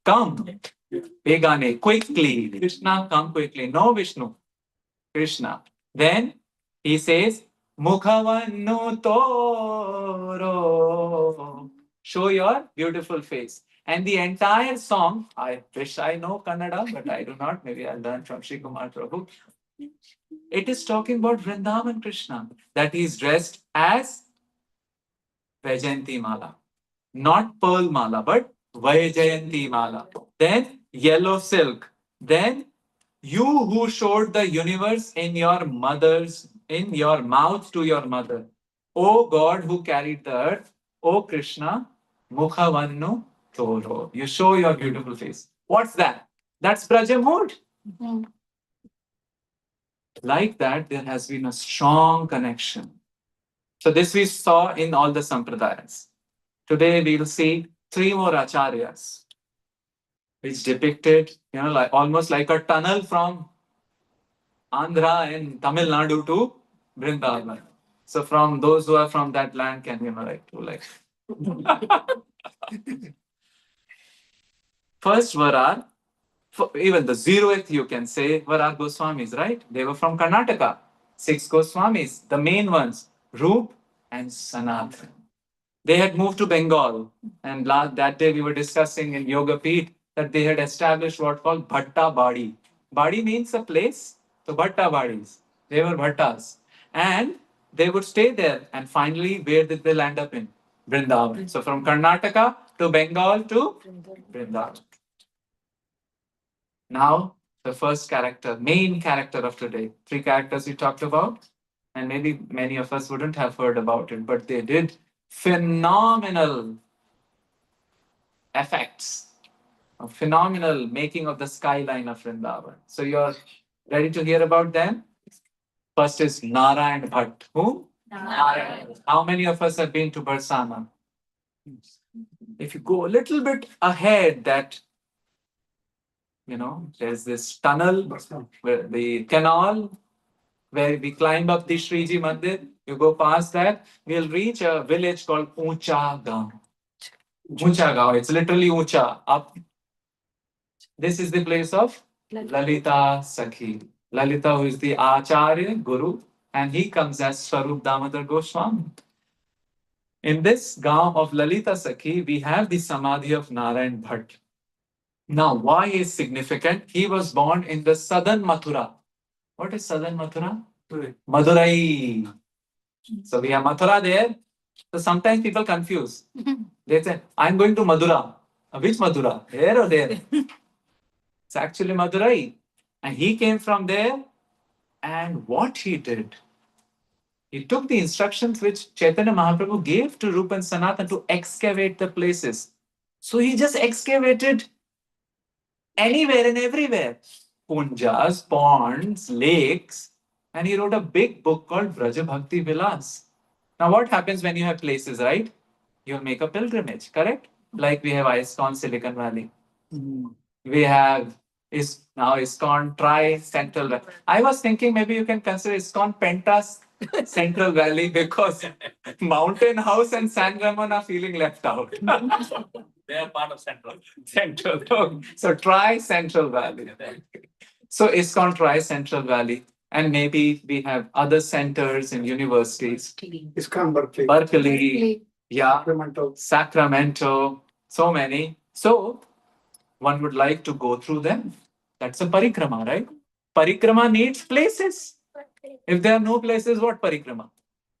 come. Begane, quickly. Krishna, come quickly. No Vishnu. Krishna. Then he says, Mukhavannu toro. Show your beautiful face. And the entire song, I wish I know Kannada, but I do not. Maybe I'll learn from Shri Kumar Prabhu. It is talking about Vrindavan Krishna, that he is dressed as Vaijayanti Mala. Not pearl mala, but Vaijayanti Mala. Then yellow silk. Then you who showed the universe in your mouth to your mother. O God who carried the earth, O Krishna, Mukhavannu Toro. You show your beautiful face. What's that? That's Braja mood. Hmm. Like that, there has been a strong connection. So this we saw in all the sampradayas. Today we'll see three more acharyas, which depicted, like almost like a tunnel from Andhra and Tamil Nadu to Vrindavan. So from those who are from that land can like first were even the zeroth you can say were our Goswamis, right? They were from Karnataka. 6 Goswamis, the main ones, Roop and Sanathan. They had moved to Bengal, and that day we were discussing in Yoga Peeth that they had established what called Bhatta Badi. Badi means a place, so Bhatta Badis. They were Bhattas. And they would stay there, and finally, where did they land up in? Vrindavan. So from Karnataka to Bengal to Vrindavan. Now, the first character, main character of today. 3 characters we talked about, and maybe many of us wouldn't have heard about it, but they did phenomenal effects, a phenomenal making of the skyline of Vrindavan. So you're ready to hear about them? First is Narayan Bhatt. Who? Narayan. How many of us have been to Barsana? If you go a little bit ahead, there's this tunnel, where the canal, where we climb up the Shriji Mandir. You go past that, we'll reach a village called Uncha Gaon. Uncha Gaon, it's literally Uncha, up. This is the place of Lalita Sakhi. Lalita, who is the Acharya, Guru, and he comes as Swarup Damodar Goswami. In this Gaon of Lalita Sakhi, we have the Samadhi of Narayan Bhatt. Now, why is significant? He was born in the southern Mathura. What is southern Mathura? Madurai. So we have Mathura there. So sometimes people confuse. They say, I'm going to Madura. Which Madura? There or there? It's actually Madurai. And he came from there. And what he did, he took the instructions which Chaitanya Mahaprabhu gave to Rupa and Sanatan to excavate the places. So he just excavated anywhere and everywhere. Punjas, ponds, lakes. And he wrote a big book called Vraja Bhakti Vilas. Now, what happens when you have places, right? You'll make a pilgrimage, correct? Like we have ISKCON Silicon Valley. We have now ISKCON Tri Central Valley. I was thinking maybe you can consider ISKCON Pentas Central Valley because Mountain House and San Ramon are feeling left out. They are part of Central. Central. So Tri Central Valley. So ISKCON Tri Central Valley. And maybe we have other centers in universities. ISKCON Berkeley. Berkeley. Yeah. Sacramento. So many. So one would like to go through them. That's a parikrama, right? Parikrama needs places. If there are no places, what parikrama?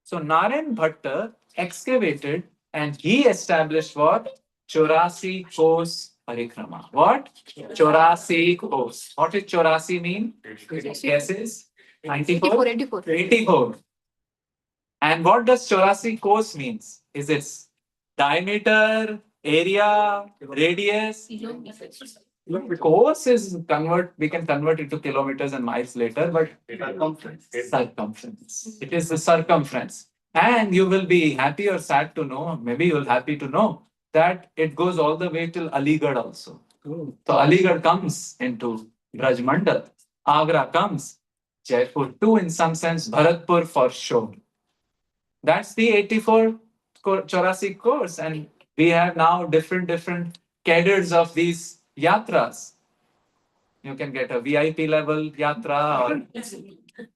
So Narayan Bhatta excavated and he established what? Chorasi Kos Parikrama. What? Chorasi Kos. What does Chorasi mean? Guesses? 94? 84. 84. And what does Chorasi Kos means? Is it diameter, area, radius? Course is we can convert it to kilometers and miles later, but circumference. It is the circumference. And you will be happy or sad to know, maybe you'll happy to know that it goes all the way till Aligarh also. So Aligarh comes into Braj Mandal. Agra comes. Jaipur too, in some sense, Bharatpur for sure. That's the 84 Chorasi course. And we have now different cadres of these yatras. You can get a VIP level yatra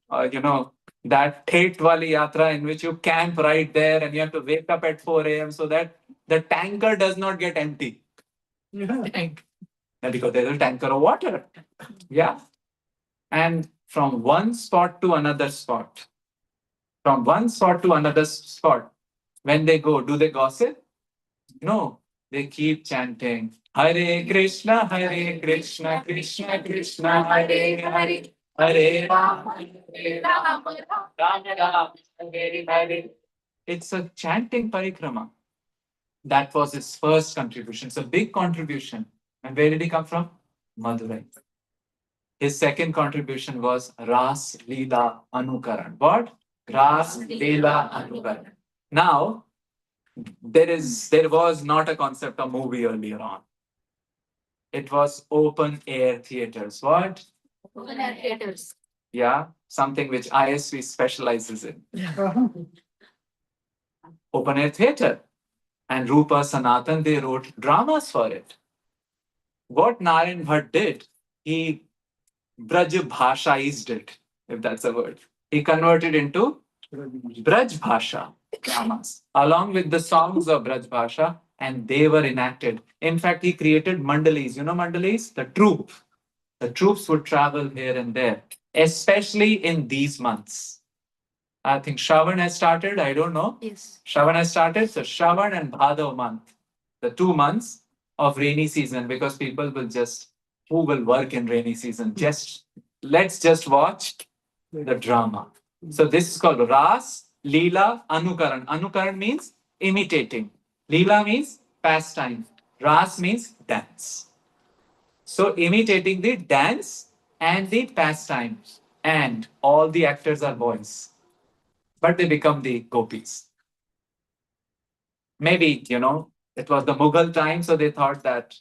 or that Thet Wali yatra in which you camp right there and you have to wake up at 4 a.m. so that the tanker does not get empty. Because there's a tanker of water. Yeah. And from one spot to another spot. From one spot to another spot. When they go, do they gossip? No, they keep chanting Hare Krishna, Krishna Krishna, Hare Hare, Hare Rama, Rama Rama, Hare Hare. It's a chanting parikrama. That was his first contribution. It's a big contribution. And where did he come from? Madurai. His second contribution was Ras Leela Anukaran. What? Ras Leela Anukaran. Now, there was not a concept of movie earlier on. It was open air theaters. What? Open air theaters. Yeah, something which ISV specializes in. Open air theater. And Rupa Sanatan, they wrote dramas for it. What Narayan Bhatt did, he Braj Bhashaized it, if that's a word. He converted into Braj Bhasha dramas, along with the songs of Braj Bhasha, and they were enacted. In fact, he created mandalis. You know mandalis? The troupe. The troops would travel here and there, especially in these months. I think Shravan has started. I don't know. Yes. Shravan has started. So Shravan and Bhadav month, the 2 months of rainy season, because people will just, who will work in rainy season? Let's just watch the drama. So this is called Ras, Leela, Anukaran. Anukaran means imitating. Leela means pastime. Ras means dance. So imitating the dance and the pastime. And all the actors are boys. But they become the gopis. Maybe, it was the Mughal time, so they thought that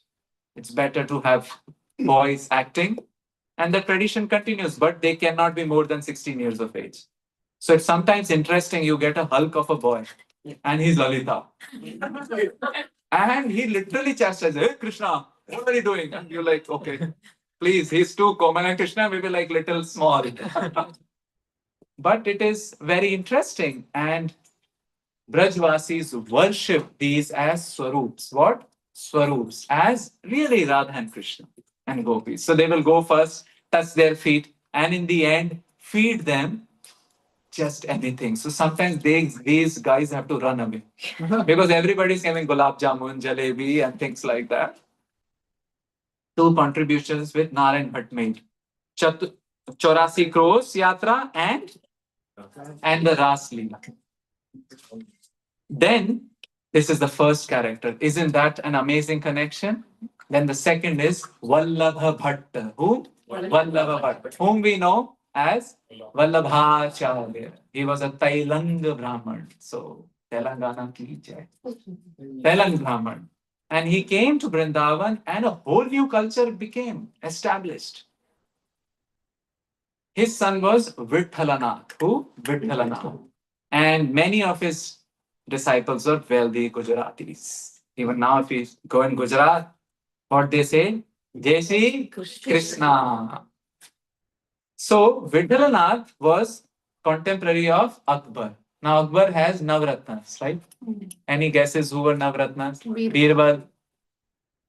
it's better to have boys acting. And the tradition continues, but they cannot be more than 16 years of age. So it's sometimes interesting, you get a hulk of a boy, and he's Lalita. And he literally chastises, hey, Krishna, what are you doing? And you're like, okay, please, he's too common, and Krishna maybe like little small. But it is very interesting, and Brajvasis worship these as swarups. What? Swarups, as really Radha and Krishna and gopis. So they will go first, touch their feet, and in the end, feed them just anything. So sometimes these guys have to run away because everybody's having gulab jamun, jalebi, and things like that. 2 contributions with Narayan Bhatt made. Chaurasi Crows Yatra and the Ras Leela. Then, this is the first character. Isn't that an amazing connection? Then the second is Vallabha Bhatta. Who? Vallabha Bhatta, whom we know as Vallabhacharya. He was a Tailang Brahman. So, Telangana ki jai. Tailang Brahman. And he came to Vrindavan and a whole new culture became established. His son was Vithalanath. Who? Vithalanath. And many of his disciples were wealthy Gujaratis. Even now, if you go in Gujarat, what they say? Jai Shri Krishna. So, Vithalanath was contemporary of Akbar. Now, Akbar has Navratnas, right? Any guesses who were Navratnas? Birbal,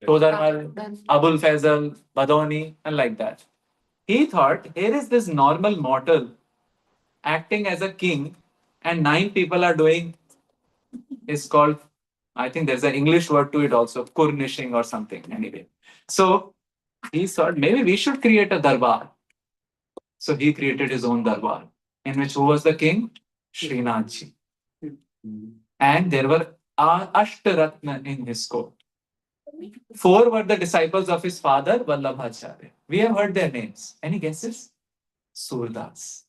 Todarmal, Abul Faisal, Badoni, and like that. He thought, here is this normal mortal acting as a king, and 9 people are doing, is called, I think there's an English word to it also, kurnishing or something, anyway. So he thought, maybe we should create a darbar. So he created his own darbar, in which who was the king? Srinathji. And there were Ashtaratna in his court. 4 were the disciples of his father, Vallabhacharya. We have heard their names. Any guesses? Surdas,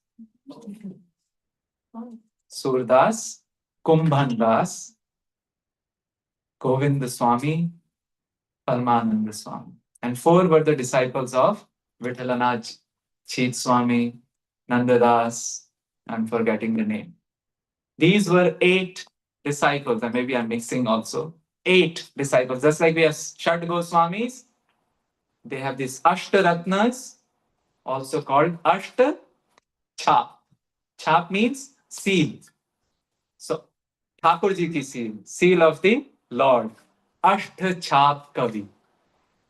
Kumbhandas, Govinda Swami, Parmananda Swami. And 4 were the disciples of Vithalanath, Chit Swami, Nandadas. I'm forgetting the name. These were 8 disciples, and maybe I'm mixing also. 8 disciples. Just like we have Shad Goswamis, they have these Ashtaratnas, also called Ashta Chap. Chap means seal. So, Thakurji ki seal of the Lord. Ashta Chap Kavi.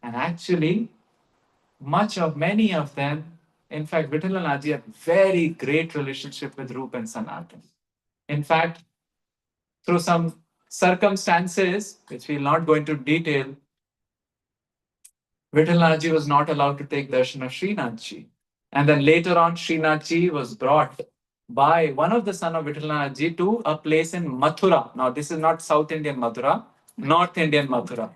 And actually, many of them In fact, Vithalanaji had very great relationship with Rupa and Sanatan. In fact, through some circumstances, which we'll not go into detail, Vithalanaji was not allowed to take darshan of Srinathji. And then later on, Srinathji was brought by one of the son of Vithalanaji to a place in Mathura. Now, this is not South Indian Mathura, North Indian Mathura.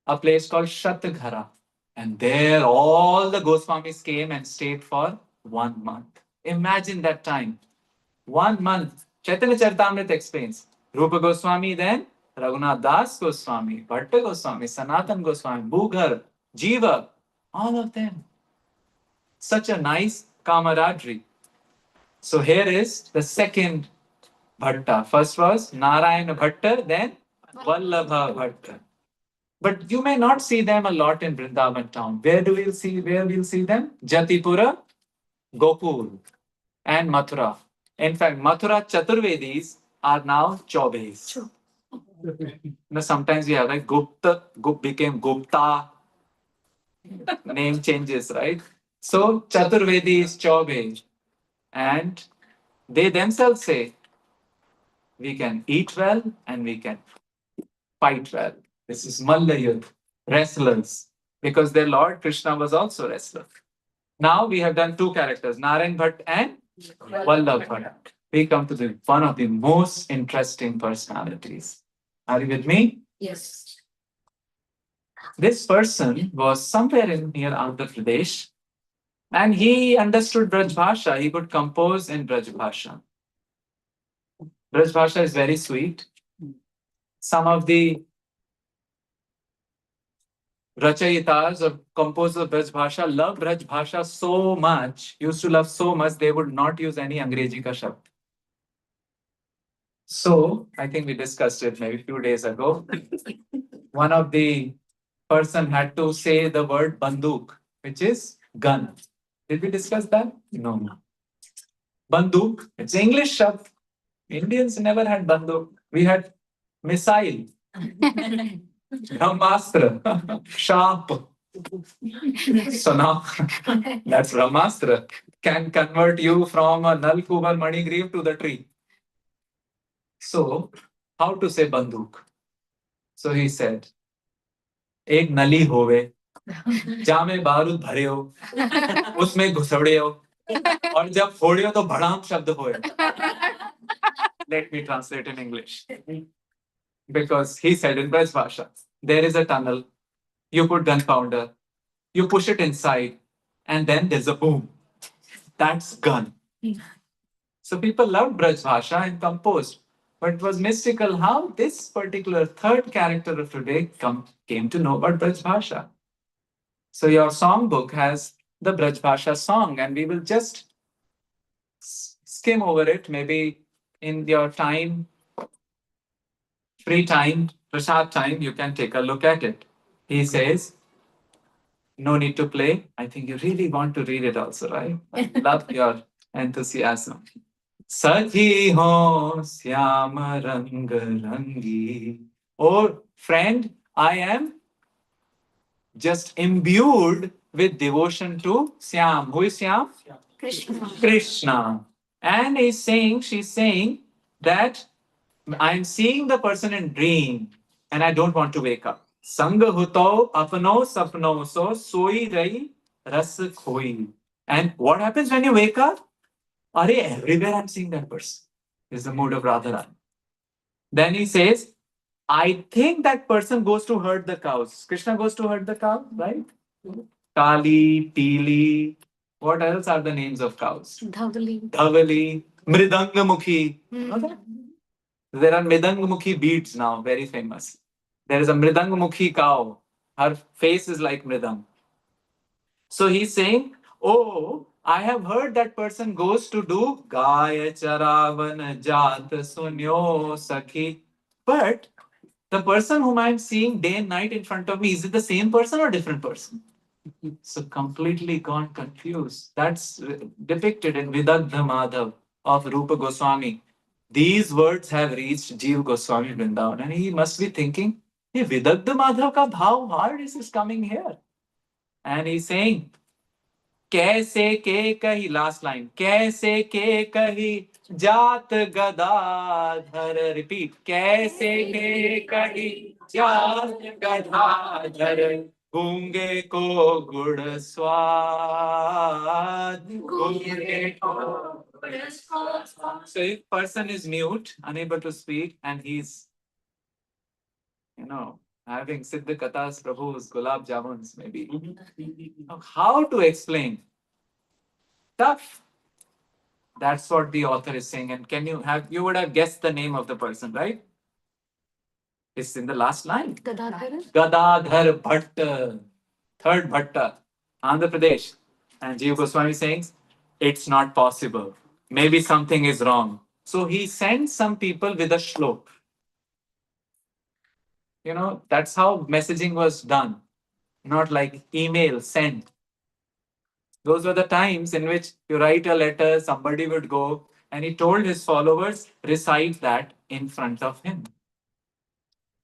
A place called Shatghara. And there all the Goswamis came and stayed for 1 month. Imagine that time. 1 month. Chaitanya Charitamrita explains. Rupa Goswami, then Raghunath Das Goswami, Bhatta Goswami, Sanatan Goswami, Bhughar, Jiva, all of them. Such a nice camaraderie. So here is the second Bhatta. First was Narayana Bhatta, then Vallabha Bhatta. But you may not see them a lot in Vrindavan town. Where we'll see them? Jatipura, Gokul, and Mathura. In fact, Mathura Chaturvedis are now Chaubes. Sometimes we have like Gupta, became Gupta. Name changes, right? So Chaturvedi is Chaube. And they themselves say, we can eat well and we can fight well. This is Mallayud, wrestlers, because their Lord Krishna was also wrestler. Now we have done 2 characters, Narayan Bhatt and Vallabh Bhatt. We come to one of the most interesting personalities. Are you with me? Yes. This person was somewhere near Andhra Pradesh, and he understood Braj Bhasha. He could compose in Braj Bhasha. Braj Bhasha is very sweet. Some of the Rachayitas or composers of Braj Bhasha love Braj Bhasha so much, used to love so much, they would not use any Angrezi ka shabd. So, I think we discussed it maybe a few days ago. One of the person had to say the word banduk, which is gun. Did we discuss that? No. Banduk, it's English shabd. Indians never had banduk. We had missile. Brahmastra, sharp. So now that's Brahmastra. Can convert you from a Nal Kubar Manigriv to the tree. So, how to say banduk? So he said, एक नली होवे, जामे बारूद भरे हो, उसमें घुसड़े हो, और जब फोड़े हो तो भड़ाम शब्द होए. Let me translate in English. Because he said in Braj Bhasha, there is a tunnel, you put gunpowder, you push it inside, and then there's a boom. That's gun. So people loved Braj Bhasha and composed. But it was mystical how this particular third character of today came to know about Braj Bhasha. So your songbook has the Braj Bhasha song, and we will just skim over it. Maybe in your time, free time, prasad time, you can take a look at it. He says, no need to play. I think you really want to read it also, right? I love your enthusiasm. Saji ho syam rang rangi. Oh, friend, I am just imbued with devotion to Syam. Who is Syam? Krishna. Krishna. And she's saying that I'm seeing the person in dream and I don't want to wake up. Sanga huto apno sapno so soi rahi ras khoi. And what happens when you wake up? Are everywhere I'm seeing that person. Is the mood of Radharani. Then he says, I think that person goes to herd the cows. Krishna goes to herd the cow, right? Kali, Pili. What else are the names of cows? Dhavali. Dhavali, Mridangamukhi. Know that? There are Mridangamukhi beads now, very famous. There is a Mridangamukhi cow. Her face is like Mridang. So he's saying, oh, I have heard that person goes to do Gaya Charavan Jat Sunyo Sakhi. But the person whom I'm seeing day and night in front of me, is it the same person or different person? So completely gone confused. That's depicted in Vidagdha Madhav of Rupa Goswami. These words have reached Jeev Goswami Vrindavan, and he must be thinking, hey, Vidagdha Madhav ka bhav, why is this coming here? And he's saying, Kaise ke kahi, last line. Kaise ke kahi jat gadadhar. Repeat. Kaise ke kahi jat gadadhar. Gunge ko gud swad. Gunge ko gud swad. So if person is mute, unable to speak, and he's, having Siddha Kathas, Prabhu's, Gulab Jamuns, maybe. Now, how to explain? Tough. That's what the author is saying. And you would have guessed the name of the person, right? It's in the last line. Gadadhar Bhatt, third Bhatta, Andhra Pradesh. And Jiva Goswami saying, it's not possible. Maybe something is wrong. So he sends some people with a shlok. That's how messaging was done. Not like email sent. Those were the times in which you write a letter, somebody would go, and he told his followers, recite that in front of him.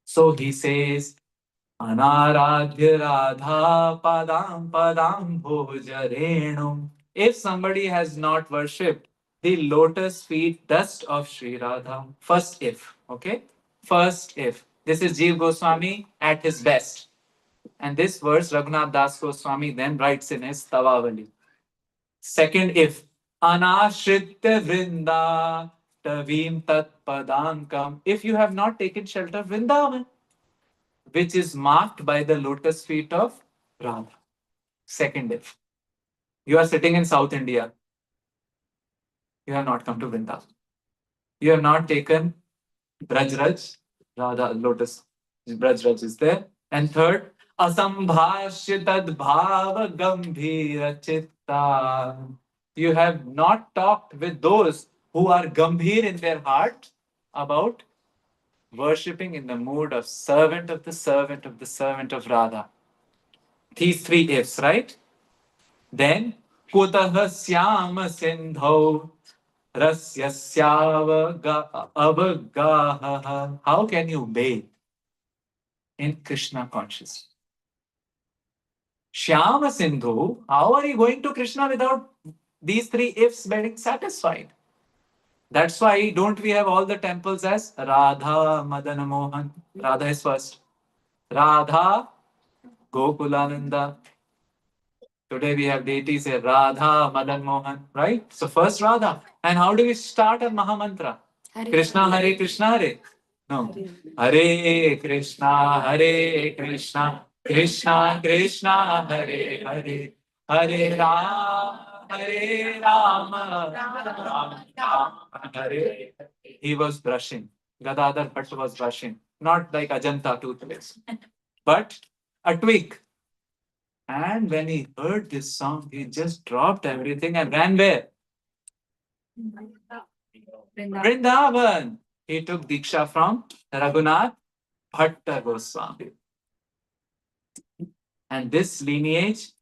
So he says, Anaradhya Radha Padam Padam Bhojarenum. If somebody has not worshipped the lotus feet dust of Sri Radha, first if, okay? First if. This is Jiva Goswami at his best. And this verse, Raghunath Das Goswami then writes in his Tavavali. Second if, Anashritya Vrinda Tavim Tat Padankam. If you have not taken shelter of Vrindavan, which is marked by the lotus feet of Radha. Second if. You are sitting in South India. You have not come to Vrindavan. You have not taken Brajraj, Radha, lotus, Brajraj is there. And third, Asambhashya Tad Bhava Gambhira Chitta. You have not talked with those who are Gambhir in their heart about worshipping in the mood of servant of the servant of the servant of Radha. These three ifs, right? Then, Kutaha Syama Sindho Rasya Avagaha. How can you bathe in Krishna consciousness? Shyama Sindhu, how are you going to Krishna without these three ifs getting satisfied? That's why don't we have all the temples as Radha Madana Mohan? Radha is first. Radha Gokulananda. Today we have deities here, Radha Madan Mohan, right? So first Radha. And how do we start a Mahamantra? Krishna Hare Krishna Hare. No. Hare Krishna Hare Krishna Krishna Krishna Hare Hare Hare Rama Hare Rama Rama Rama Hare. He was brushing. Gadadhar Bhatt was brushing. Not like Ajanta toothpaste, but a twig. And when he heard this song, he just dropped everything and ran where? Vrindavan. He took Diksha from Raghunath Bhatta Goswami. And this lineage,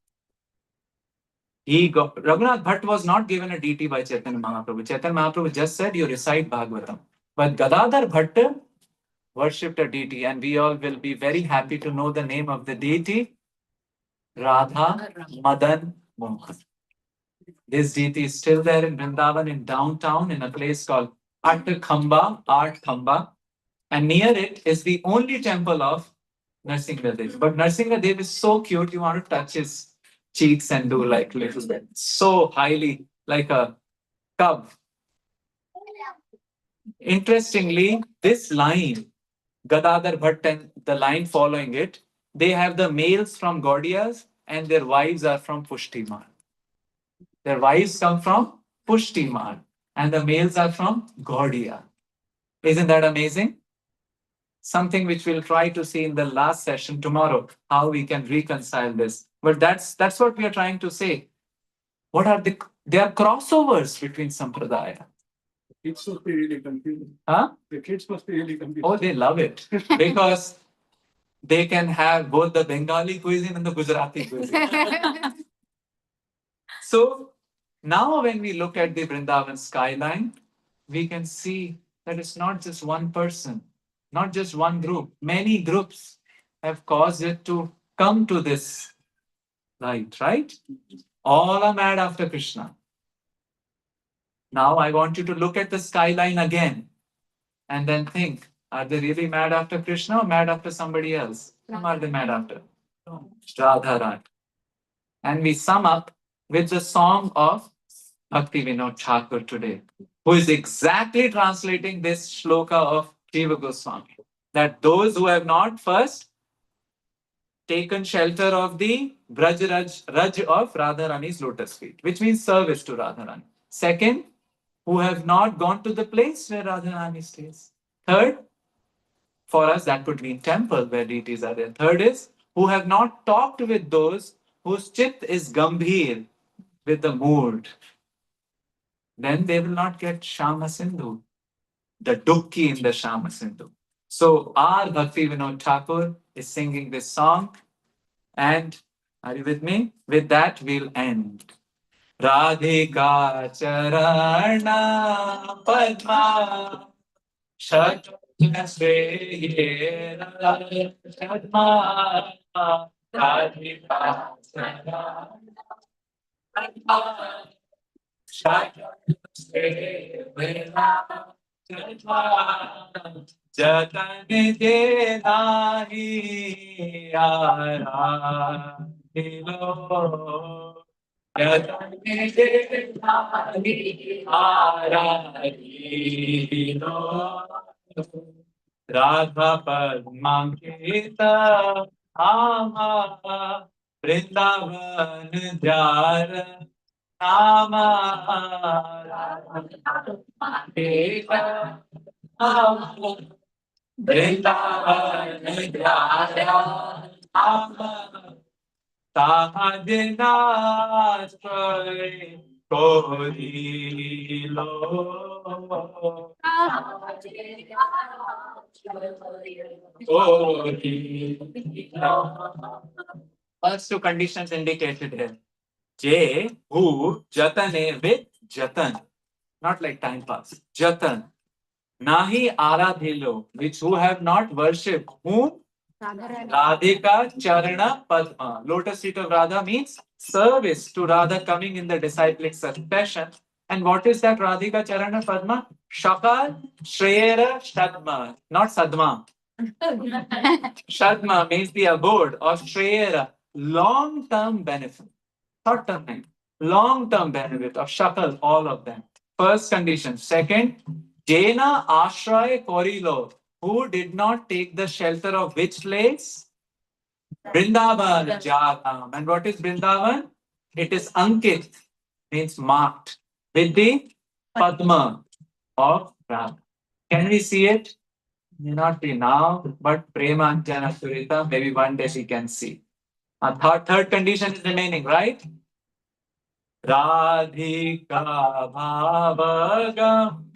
Raghunath Bhatt was not given a deity by Chaitanya Mahaprabhu. Chaitanya Mahaprabhu just said, you recite Bhagavatam. But Gadadhar Bhatta worshipped a deity, and we all will be very happy to know the name of the deity, Radha Madan Mohan. This deity is still there in Vrindavan, in downtown, in a place called Art Khamba. And near it is the only temple of Narsingadev. But Narsingadev is so cute, you want to touch his cheeks and do like little bit. So highly, like a cub. Interestingly, this line, Gadadhar Bhatt and the line following it, they have the males from Gaudiyas and their wives are from Pushtiman. Their wives come from Pushtiman and the males are from Gaudiya. Isn't that amazing? Something which we'll try to see in the last session tomorrow, how we can reconcile this. But that's what we are trying to say. What are they are crossovers between Sampradaya. Kids must be really confused. Huh? The kids must be really confused. Oh, they love it because they can have both the Bengali cuisine and the Gujarati cuisine. So now when we look at the Vrindavan skyline, we can see that it's not just one person, not just one group. Many groups have caused it to come to this light, right? All are mad after Krishna. Now I want you to look at the skyline again and then think, are they really mad after Krishna or mad after somebody else? Whom are they mad after? Radharani. And we sum up with the song of Bhakti Vinod Thakur today, who is exactly translating this shloka of Jiva Goswami. That those who have not first taken shelter of the Raj of Radharani's lotus feet, which means service to Radharani. Second, who have not gone to the place where Radharani stays. Third, for us, that could mean temple where deities are there. Third is, who have not talked with those whose chit is gambhir, with the mood. Then they will not get Shama Sindhu, the dukki in the Shama Sindhu. So our Bhakti Vinod Thakur is singing this song. And are you with me? With that, we'll end. Radhika Charana Padma Shatna Svera Padma Radhika Charana Padma Shatna Svera Padma Jatan de nahi ara hilo. Jatan de nahi ara hilo. Radha Padmankita Ama Vrindavan Jara Ama Radha Padmankita Ama Vrindavan Jara Ama Tahadinashray Korilo. First two conditions indicated here. J, who, Jatane with Jatan. Not like time pass. Jatan. Nahi Aradhilo, which who have not worshipped. Whom? Radhika Charana Padma. Lotus feet of Radha means service to Radha coming in the disciplic succession. And what is that Radhika Charana Padma? Shakal Shreyera Shadma, not Sadma. Shadma means the abode of Shreyera, long-term benefit. Short-term, long-term benefit of Shakal, all of them. First condition. Second, Jena Ashray Korilo, who did not take the shelter of which place? Vrindavan Jagam. And what is Vrindavan? It is Ankit, means marked, with the Padma of Ram. Can we see it? May not be now, but Premanjana Surita, maybe one day we can see. Third condition is remaining, right? Radhika Bhava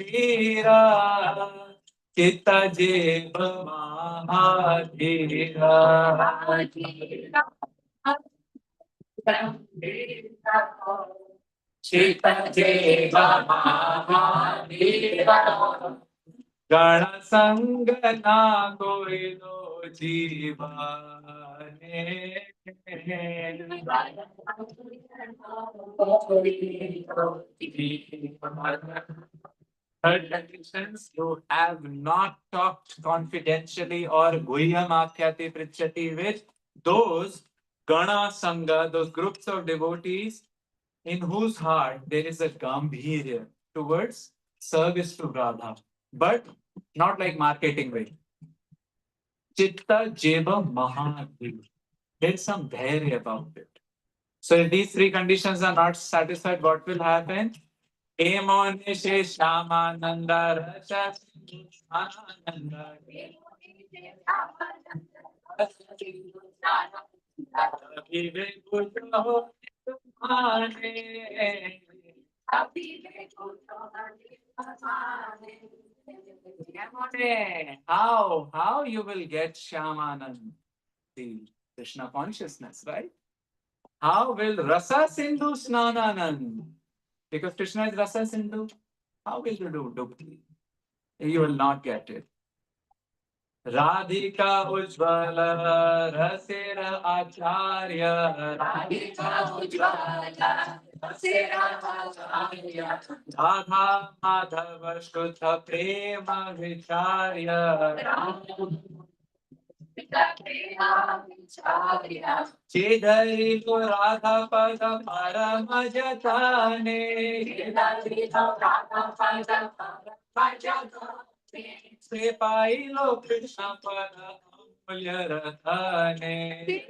Gambira Chitta Jeva Mahadhira Chitta Jeva Mahadhira Gana Sangana Koilo Jivane. Third conditions, you have not talked confidentially or Guhyam Akhyati Prichati with those Gana Sangha, those groups of devotees in whose heart there is a Gambhirya towards service to Radha, but not like marketing way. Chitta Jeva Mahadhi. There's some dhairya about it. So if these three conditions are not satisfied, what will happen? Emonishe Shamananda Racha Ananda. How you will get Shamanand, the Krishna consciousness, right? How will Rasa Sindhu Snananand? Because Krishna is Rasa Sindhu. How will you do Dukti? You will not get it. Radhika Ujjvala Rasera Acharya Radhika Ujjvala Rasera Acharya Radha Madhava Shruta Prema Vicharya Radhika Prema Vicharya Chidari Radha Pada Parama Jatane Vedadita Radha Pada Pajagate Sripailo Krishna Pada Amulya Rathane.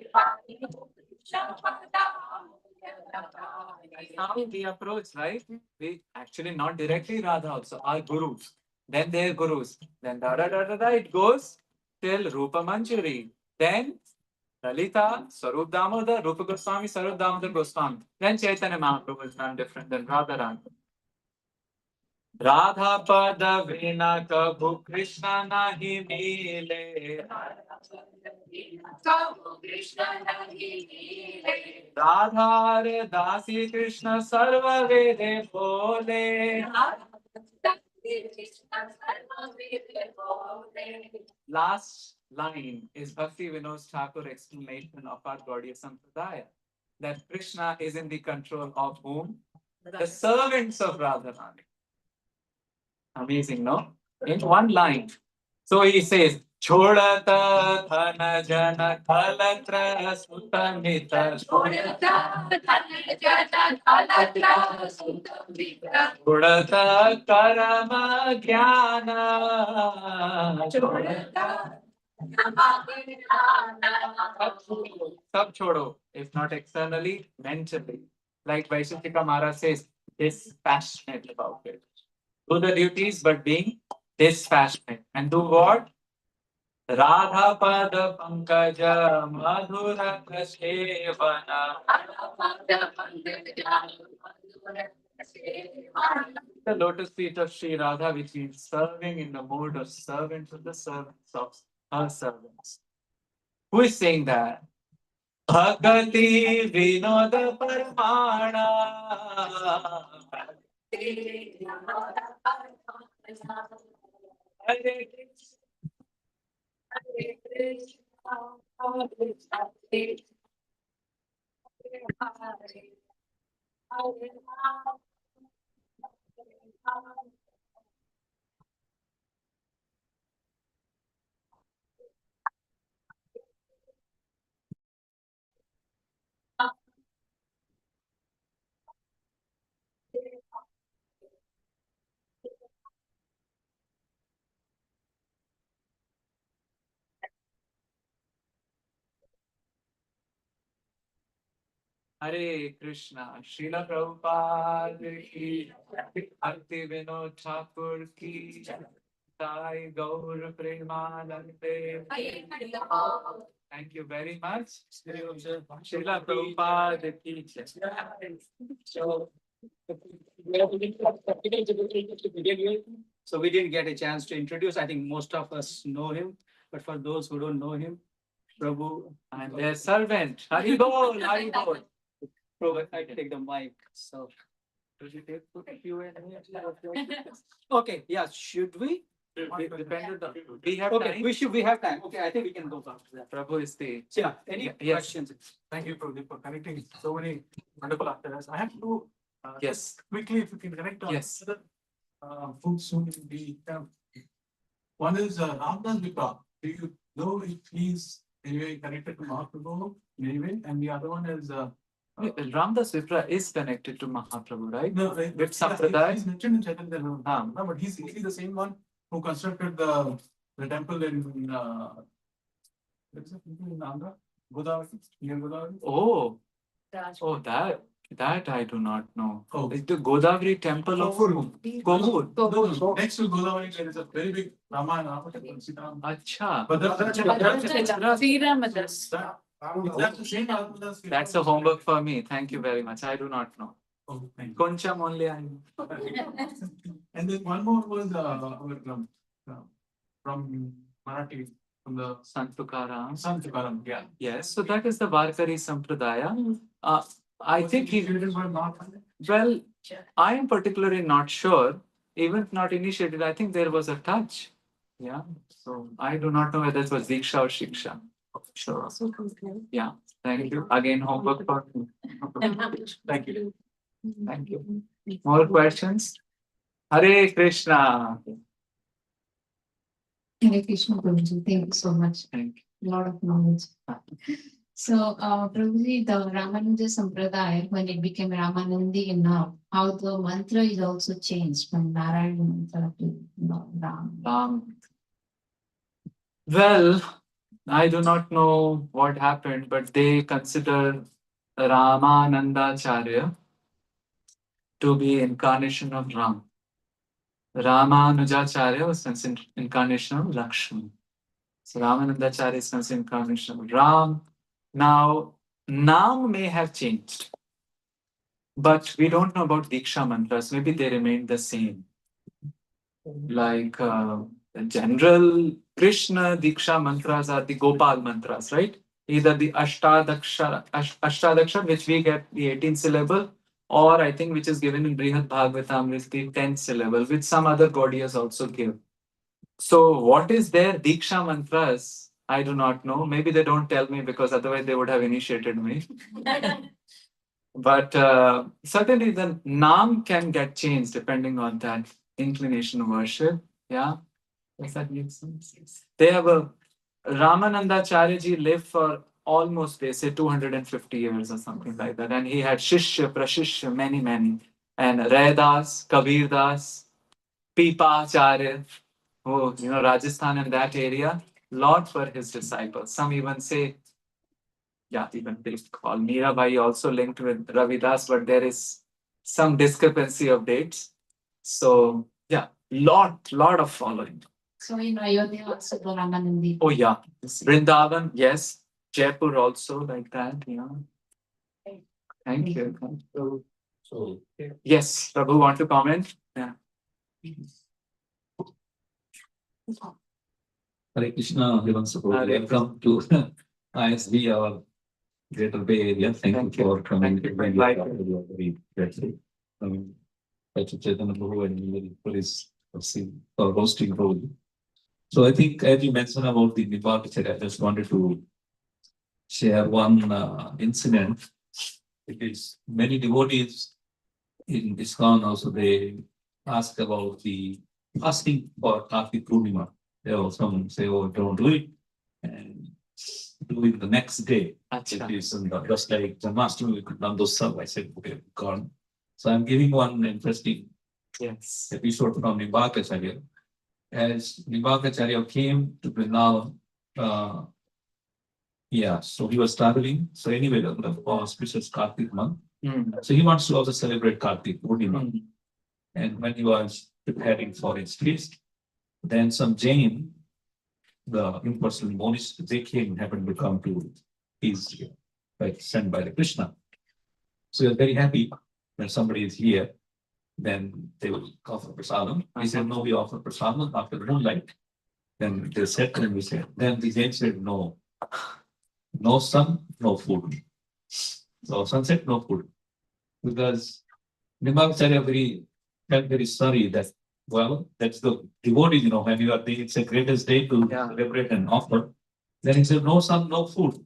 How we approach, right? We actually not directly Radha also, our gurus. Then their gurus. Then da da da da da it goes till Rupa Manjari. Then Lalita, Sarup Damodar, Rupa Goswami, Sarup Damodar Goswami. Then Chaitanya Mahaprabhu is none different than Radharani. Radha Pada Vina Kabhu Krishna Nahi Mile. Radha Re Dasi Krishna Sarva Vede Bole. Last line is Bhakti Vinod Thakur explanation of our Gaudiya Sampradaya. That Krishna is in the control of whom? The servants of Radharani. Amazing, no? In one line. So he says, Chodata Thana Jana Kalatra Sutamita Chodata Karama Jnana Sab chodo, if not externally, mentally. Like Vaishnatika Maharaj says, dispassionate about it. Do the duties, but being dispassionate. And do what? Radha Pada Pankaja Madhura Kashevana. The lotus feet of Sri Radha, which means serving in the mode of servants of the servants of her servants. Who is saying that? Bhakti Vinoda Parmana. Hare Hare Krishna, Srila Prabhupada ki, Bhakti Vinod Thakur ki, Sai Gaur Premanande. Thank you very much. Srila Prabhupada ki. So we didn't get a chance to introduce. I think most of us know him, but for those who don't know him, Prabhu And their servant, Haribol, Haribol. Prabhu, I take the mic. So Does it take to Q&A? okay, yeah. Should we? Dependent on, we have Okay, time. we have time. Okay, I think we can go after that. Prabhu is the. Yeah. Any Yes. questions? Thank you, Prabhu, for connecting so many wonderful afternoons. I have to Yes. just quickly, if you can connect on Yes. other folks who will be. One is Ramdas Vipra. Do you know if he's anyway connected to Mahaprabhu in any way? And the other one is Ramdas Vipra is connected to Mahaprabhu, right? no, With Sampradaya? He's mentioned in Chaitanya Ah. no, but he's the same one who constructed the temple in what is it in Andhra? Godavari, near Godavari. Oh, oh, that I do not know. Oh. It's the Godavari temple of Kohur. No, next to Godavari, there is a very big Rama temple, Sitaram. Acha. But that's the same Ramadas. That's a homework for me. Thank you very much. I do not know. Oh, thank you. Koncham only I know. And then one more was from Marathi, from the Sant Tukaram. Sant Tukaram, yeah. Yes, so that is the Varkari Sampradaya. I Was think he he, initiated by Mark? well, I am particularly not sure. Even if not initiated, I think there was a touch. Yeah. So I do not know whether it was Diksha or Shiksha. Sure. Yeah. Thank you. Again, homework for Thank you. Thank you. More questions? Hare Krishna. Hare Krishna, Prabhuji. Thank you so much. Thank A lot of knowledge. So, Prabhuji, the Ramanuja Sampradaya, when it became Ramanandi now, how the mantra is also changed from Narayana mantra to Ram. Well, I do not know what happened, but they consider Ramanandacharya to be incarnation of Ram. Ramanujacharya was considered incarnation of Lakshman. So Ramanandacharya is considered incarnation of Ram. Now, Nam may have changed, but we don't know about Diksha mantras. Maybe they remain the same. Like general Krishna Diksha mantras are the Gopal mantras, right? Either the Ashtadakshar, which we get the 18th syllable, or I think which is given in Brihad Bhagavatam is the 10th syllable, which some other Gaudiyas also give. So what is their Diksha mantras? I do not know. Maybe they don't tell me because otherwise they would have initiated me. But certainly the Naam can get changed depending on that inclination of worship. Yeah. Does that make sense? They have a Ramanandacharya ji lived for almost, they say, 250 years or something like that. And he had Shishya, Prashishya, many, many. And Raidas, Kabir Das, Pipacharya, who, Rajasthan and that area, lot were his disciples. Some even say, yeah, even they call Mirabai also linked with Ravidas, but there is some discrepancy of dates. So, yeah, lot of following. So in Ayodhya also the Ramanandi. Oh yeah, Vrindavan, yes. Jaipur also like that. Yeah. Thank you. Thank you. So, Yes, Prabhu, want to comment? Yeah. Hare Krishna, Harivamsa, Hare welcome to ISV, our Greater Bay Area. Thank you for coming. Thank you for inviting. We are very grateful. Chaitanya Prabhu and very pleased for hosting role. So I think as you mentioned about the Nepal teacher, I just wanted to share one incident. It is many devotees in ISKCON also they ask about the fasting for Kartik Purnima. They also say, oh, don't do it and do it the next day. Achha. It is just like Janmashtami, we could Dasa. I said, okay, gone. So I'm giving one interesting Yes. episode from ISKCON. As ISKCON came to Vrindavan, so he was traveling. So anyway, the auspicious Kartik month. So he wants to also celebrate Kartik Purnima. And when he was preparing for his feast, then some Jain, the impersonal monist, they came, happened to come to his, like sent by the Krishna. So he was very happy when somebody is here, then they will offer prasadam. He said, no, we offer prasadam after moonlight. Then they said to him, we said, then the Jain said, no. No sun, no food. So sunset, no food. Because Nimacharya felt very sorry that, well, that's the devotee, when you are the, it's the greatest day to celebrate and offer. Then he said, no sun, no food.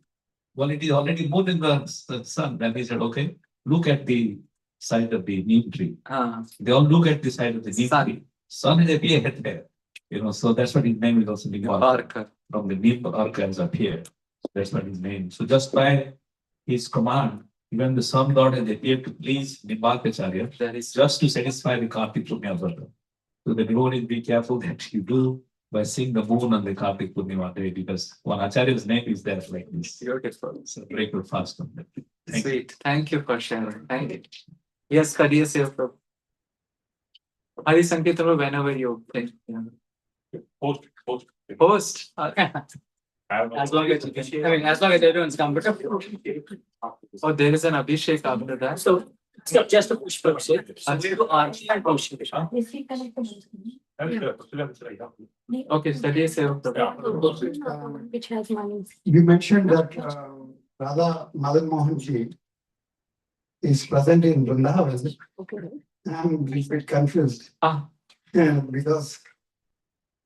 Well, it is already moon in the sun. Then he said, okay, look at the side of the neem tree. They all look at the side of the neem tree. Sun is appeared there. So that's what his name is also Nimacharya. From the neem arka has appeared. That's what his name. So just by his command, even the sun god has appeared to please Nimacharya, that is just to satisfy the Kartik Purnima Vrata. So the devotees be careful that you do by seeing the moon on the Kartik Purnima day, because one Acharya's name is there like this. Beautiful. So break your fast on that. Sweet. Thank you for sharing. Thank you. Yes, Kadiya Seva. Hari Sankirtan, whenever you think. Post. As long as everyone's comfortable. Oh, there is an Abhishek after that. So just a push Abhishek. You are Okay, Kadiya Seva. Which has money. You mentioned that Radha Madan Mohan ji is present in Vrindavan. Okay. I'm a bit confused. Ah. Because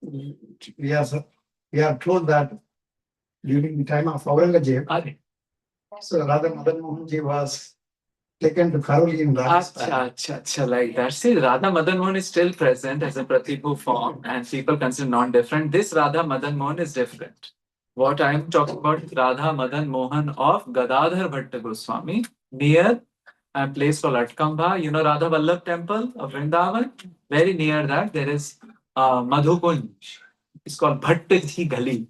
we are told that during the time of Aurangzeb, so Radha Madan Mohanji was taken to Karoli in Rajasthan. Acha, like that. See, Radha Madan Mohan is still present as a Pratibhu form, and people consider non-different. This Radha Madan Mohan is different. What I am talking about is Radha Madan Mohan of Gadadhar Bhatta Goswami near a place called Atkamba. You know Radha Vallabh temple of Vrindavan? Very near that, there is Madhukunj. It's called Bhattaji Gali.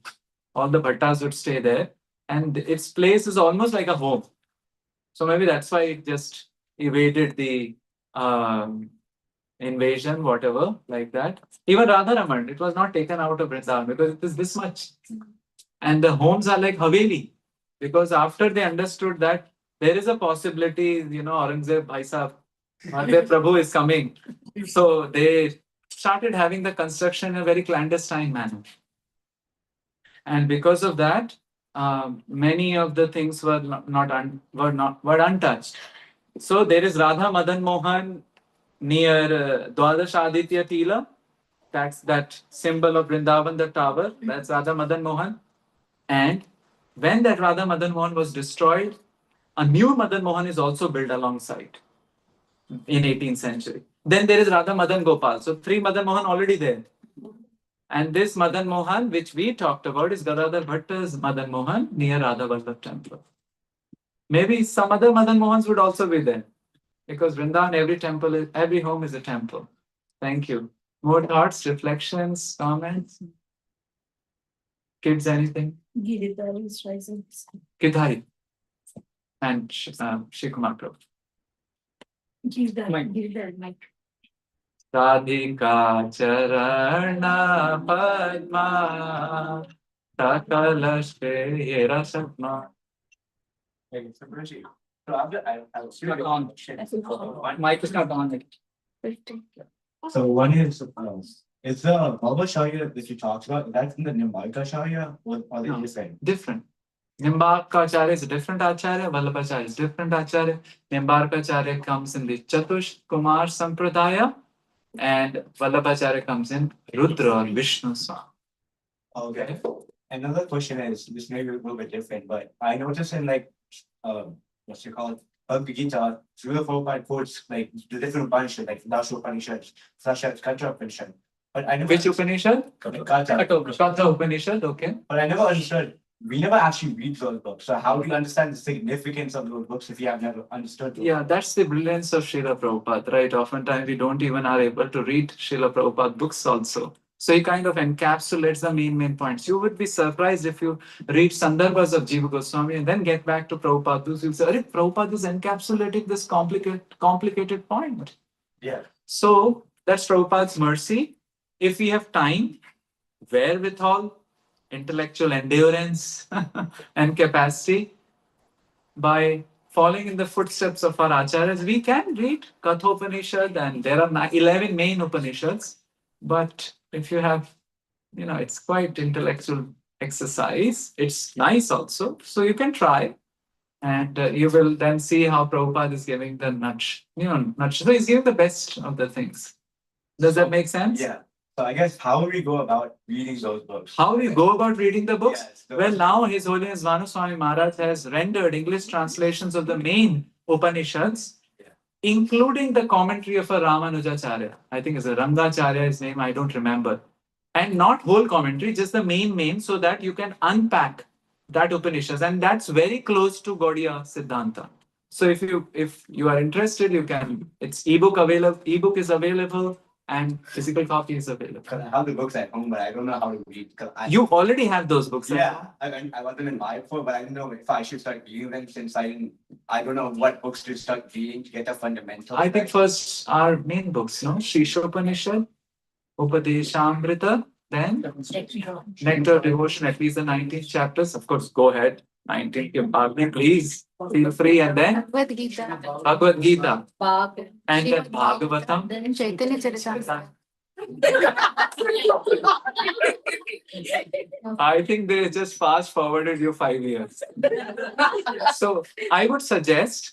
All the Bhattas would stay there, and its place is almost like a home. So maybe that's why it just evaded the invasion, whatever, like that. Even Radharaman, it was not taken out of Vrindavan because it is this much. And the homes are like Haveli, because after they understood that there is a possibility, Aurangzeb Bhai Sahab, their Prabhu is coming. So they started having the construction in a very clandestine manner. And because of that, many of the things were untouched. So there is Radha Madan Mohan near Dwadash Aditya Tila. That's that symbol of Vrindavan, the tower. That's Radha Madan Mohan. And when that Radha Madan Mohan was destroyed, a new Madan Mohan is also built alongside in 18th century. Then there is Radha Madan Gopal. So 3 Madan Mohan already there. And this Madan Mohan, which we talked about, is Gadadhar Bhatta's Madan Mohan near Radha Vallabh temple. Maybe some other Madan Mohans would also be there, because Vrindavan, every home is a temple. Thank you. More thoughts, reflections, comments? Kids, anything? Giridhar is rising. Kidhari and Shikumar Prabhu. Giridhar, Mike. Radhika Charana Padma Sakala Shreya Sapna. Mic is not on. So one is the Bhavacharya that you talked about, that's in the Nimbarka Charya, or are they No. different? Different. Nimbarka Acharya is a different Acharya, Vallabhacharya is different Acharya. Nimbarka Acharya comes in the Chatush Kumar Sampradaya, and Vallabhacharya comes in Rudra or Vishnu Swami. Okay. Another question is, this may be a little bit different, but I noticed in what's it called? Bhagavad Gita, 3 or 4 5 quotes, like the different Upanishads, like Dasa Upanishad, Katra Upanishad. But I never. Which Upanishad? Katha Upanishad, okay. But I never understood. We never actually read those books. So how do you understand the significance of those books if you have never understood them? Yeah, that's the brilliance of Srila Prabhupada, right? Oftentimes we don't even are able to read Srila Prabhupada books also. So he kind of encapsulates the main points. You would be surprised if you read Sandarbhas of Jiva Goswami and then get back to Prabhupada. You'll say, Prabhupada is encapsulating this complicated point. Yeah. So that's Prabhupada's mercy. If we have time, wherewithal, intellectual endurance and capacity, by following in the footsteps of our acharyas, we can read Kathopanishad, and there are 11 main Upanishads. But if you have, it's quite intellectual exercise. It's nice also. So you can try, and you will then see how Prabhupada is giving the nudge. So he's giving the best of the things. Does that make sense? Yeah. So I guess how do we go about reading those books? How do you go about reading the books? Yes, Well, now His Holiness Vanuswami Maharaj has rendered English translations of the main Upanishads, including the commentary of a Ramanujacharya. I think it's a Rangacharya, his name, I don't remember. And not whole commentary, just the main, so that you can unpack that Upanishads. And that's very close to Gaudiya Siddhanta. So if you are interested, you can, it's ebook is available, and physical copy is available. Because I have the books at home, but I don't know how to read. You already have those books. Yeah, I got them in my phone, but I don't know if I should start reading them since I don't know what books to start reading to get the fundamentals. I think first our main books, no? Shishopanishad, Upadeshamrita, then Nectar Devotion, at least the 19 chapters. Of course, go ahead. 19, please feel free, and then Bhagavad Gita, and then Bhagavatam, Then Chaitanya Charitamrita. I think they just fast forwarded you 5 years. So I would suggest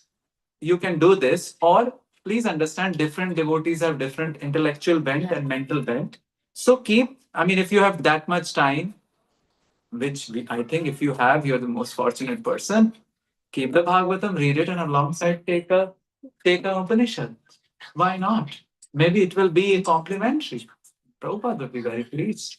you can do this, or please understand different devotees have different intellectual bent and mental bent. So keep I mean, if you have that much time, which I think if you have, you're the most fortunate person. Keep the Bhagavatam, read it, and alongside take a Upanishad. Why not? Maybe it will be complimentary. Prabhupada will be very pleased.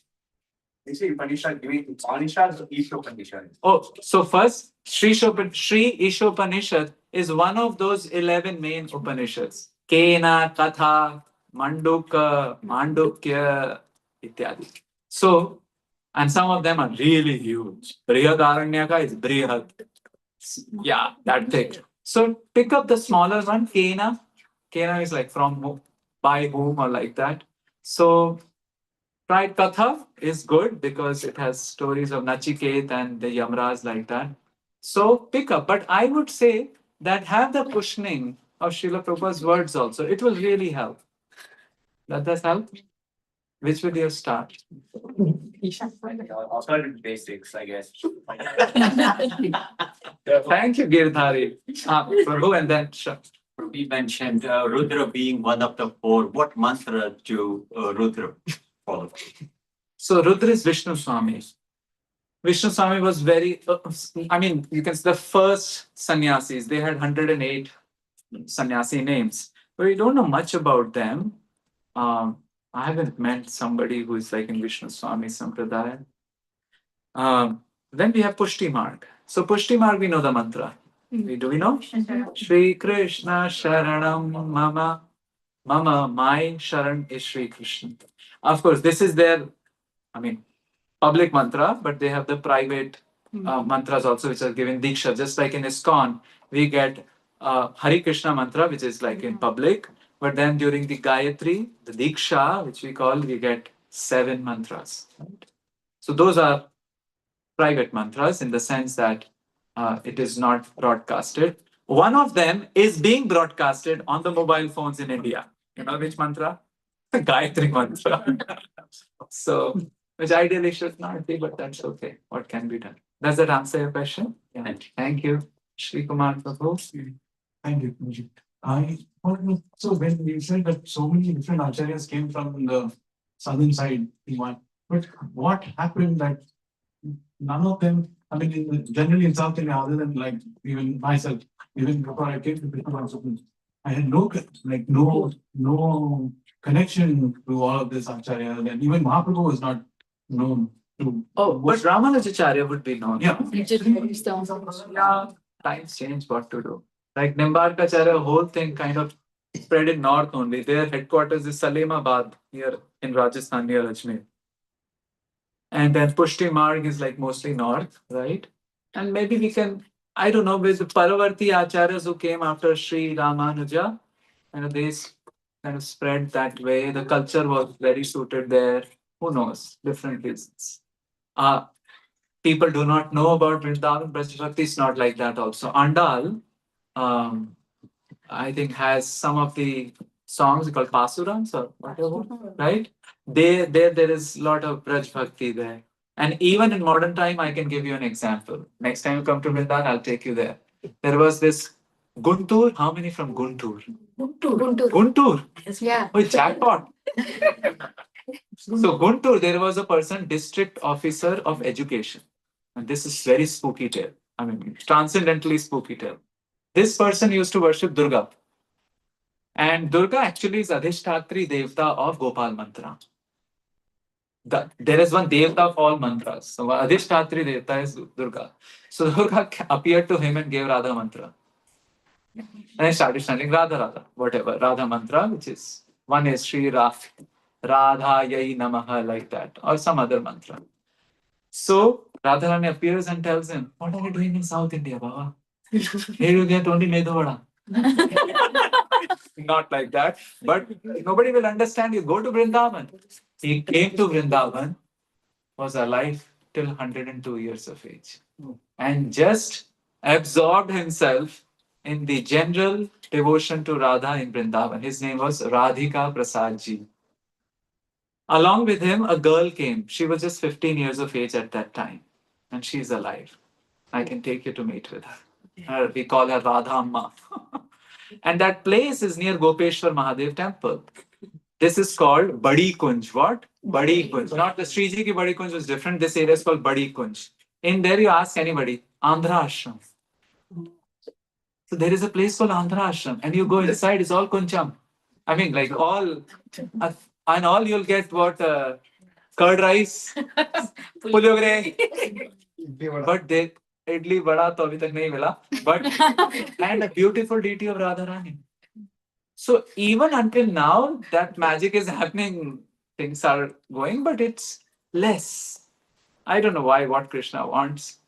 You see, Upanishad, you mean Upanishads or Ishopanishads? Oh, so first, Sri Ishopanishad is one of those 11 main Upanishads. Kena, Katha, Manduka, Mandukya, ityadi. So, and some of them are really huge. Brihadaranyaka is Brihad. Yeah, that thick. So pick up the smaller one, Kena. Kena is like from whom, by whom or like that. So try Katha is good because it has stories of Nachiket and the Yamras like that. So pick up. But I would say that have the cushioning of Srila Prabhupada's words also. It will really help. Does that help? Which will you start? I'll start with basics, I guess. Thank you, Girdhari. Prabhu and then Shah. We mentioned Rudra being one of the four. What mantra do Rudra follow? So Rudra is Vishnu Swami. Vishnu Swami was very, I mean, you can see the first sannyasis, they had 108 sannyasi names, but we don't know much about them. I haven't met somebody who is like in Vishnu Swami Sampradaya. Then we have Pushti Marg. So Pushti Marg, we know the mantra. Do we know? Shri Krishna Sharanam Mama. Mama, my Sharan is Shri Krishna. Of course, this is their, I mean, public mantra, but they have the private mantras also, which are given Diksha. Just like in ISKCON, we get Hari Krishna mantra, which is like in public. But then during the Gayatri, the Diksha, which we call, we get 7 mantras. Right? So those are private mantras in the sense that it is not broadcasted. One of them is being broadcasted on the mobile phones in India. You know which mantra? The Gayatri mantra. So, which ideally should not be, but that's okay. What can be done? Does that answer your question? Yeah. Thank you. Shri Kumar Prabhu. Thank you, Puji. So when you said that so many different acharyas came from the southern side, but what happened that none of them, I mean, generally in South India, other than like even myself, even before I came to Krishna, I had no connection to all of this acharya, and even Mahaprabhu was not known to. Oh, but Ramanujacharya would be known. Yeah. Yeah, times change, what to do. Like Nimbarkacharya, whole thing kind of spread in north only. Their headquarters is Salimabad here in Rajasthan near Ajmer. And then Pushti Marg is like mostly north, right? And maybe we can, I don't know, with the Paravarti Acharyas who came after Sri Ramanuja, and they kind of spread that way. The culture was very suited there. Who knows? Different reasons. People do not know about Vrindavan. Braj Bhakti is not like that also. Andal, I think, has some of the songs called Pasurams or whatever, right? There is a lot of Braj Bhakti there. And even in modern time, I can give you an example. Next time you come to Vrindavan, I'll take you there. There was this Guntur. How many from Guntur? Guntur. Yeah. Oh, jackpot. So Guntur, there was a person, district officer of education. And this is very spooky tale. I mean, transcendently spooky tale. This person used to worship Durga. And Durga actually is Adhishtatri Devta of Gopal Mantra. There is one Devta of all mantras. So Adhishtatri Devta is Durga. So Durga appeared to him and gave Radha Mantra. And he started chanting Radha Radha, whatever, Radha Mantra, which is, one is Sri Radha Yai Namaha, like that, or some other mantra. So Radharani appears and tells him, "What are you doing in South India, Baba? Here you get only Medu Vada." Not like that, but nobody will understand you. Go to Vrindavan. He came to Vrindavan, was alive till 102 years of age, and just absorbed himself in the general devotion to Radha in Vrindavan. His name was Radhika Prasad Ji. Along with him, a girl came. She was just 15 years of age at that time, and she's alive. I can take you to meet with her. We call her Radha Amma. And that place is near Gopeshwar Mahadev temple. This is called Badi Kunj. What? Badi Kunj. Not the Sriji ki Badi Kunj was different. This area is called Badi Kunj. In there, you ask anybody, Andhra Ashram. So there is a place called Andhra Ashram, and you go inside, it's all kuncham. I mean, like all, and all you'll get what curd rice, puliyogre, but they idli vada to abhi tak nahi mila, but and a beautiful deity of Radharani. So even until now, that magic is happening. Things are going, but it's less. I don't know why. What Krishna wants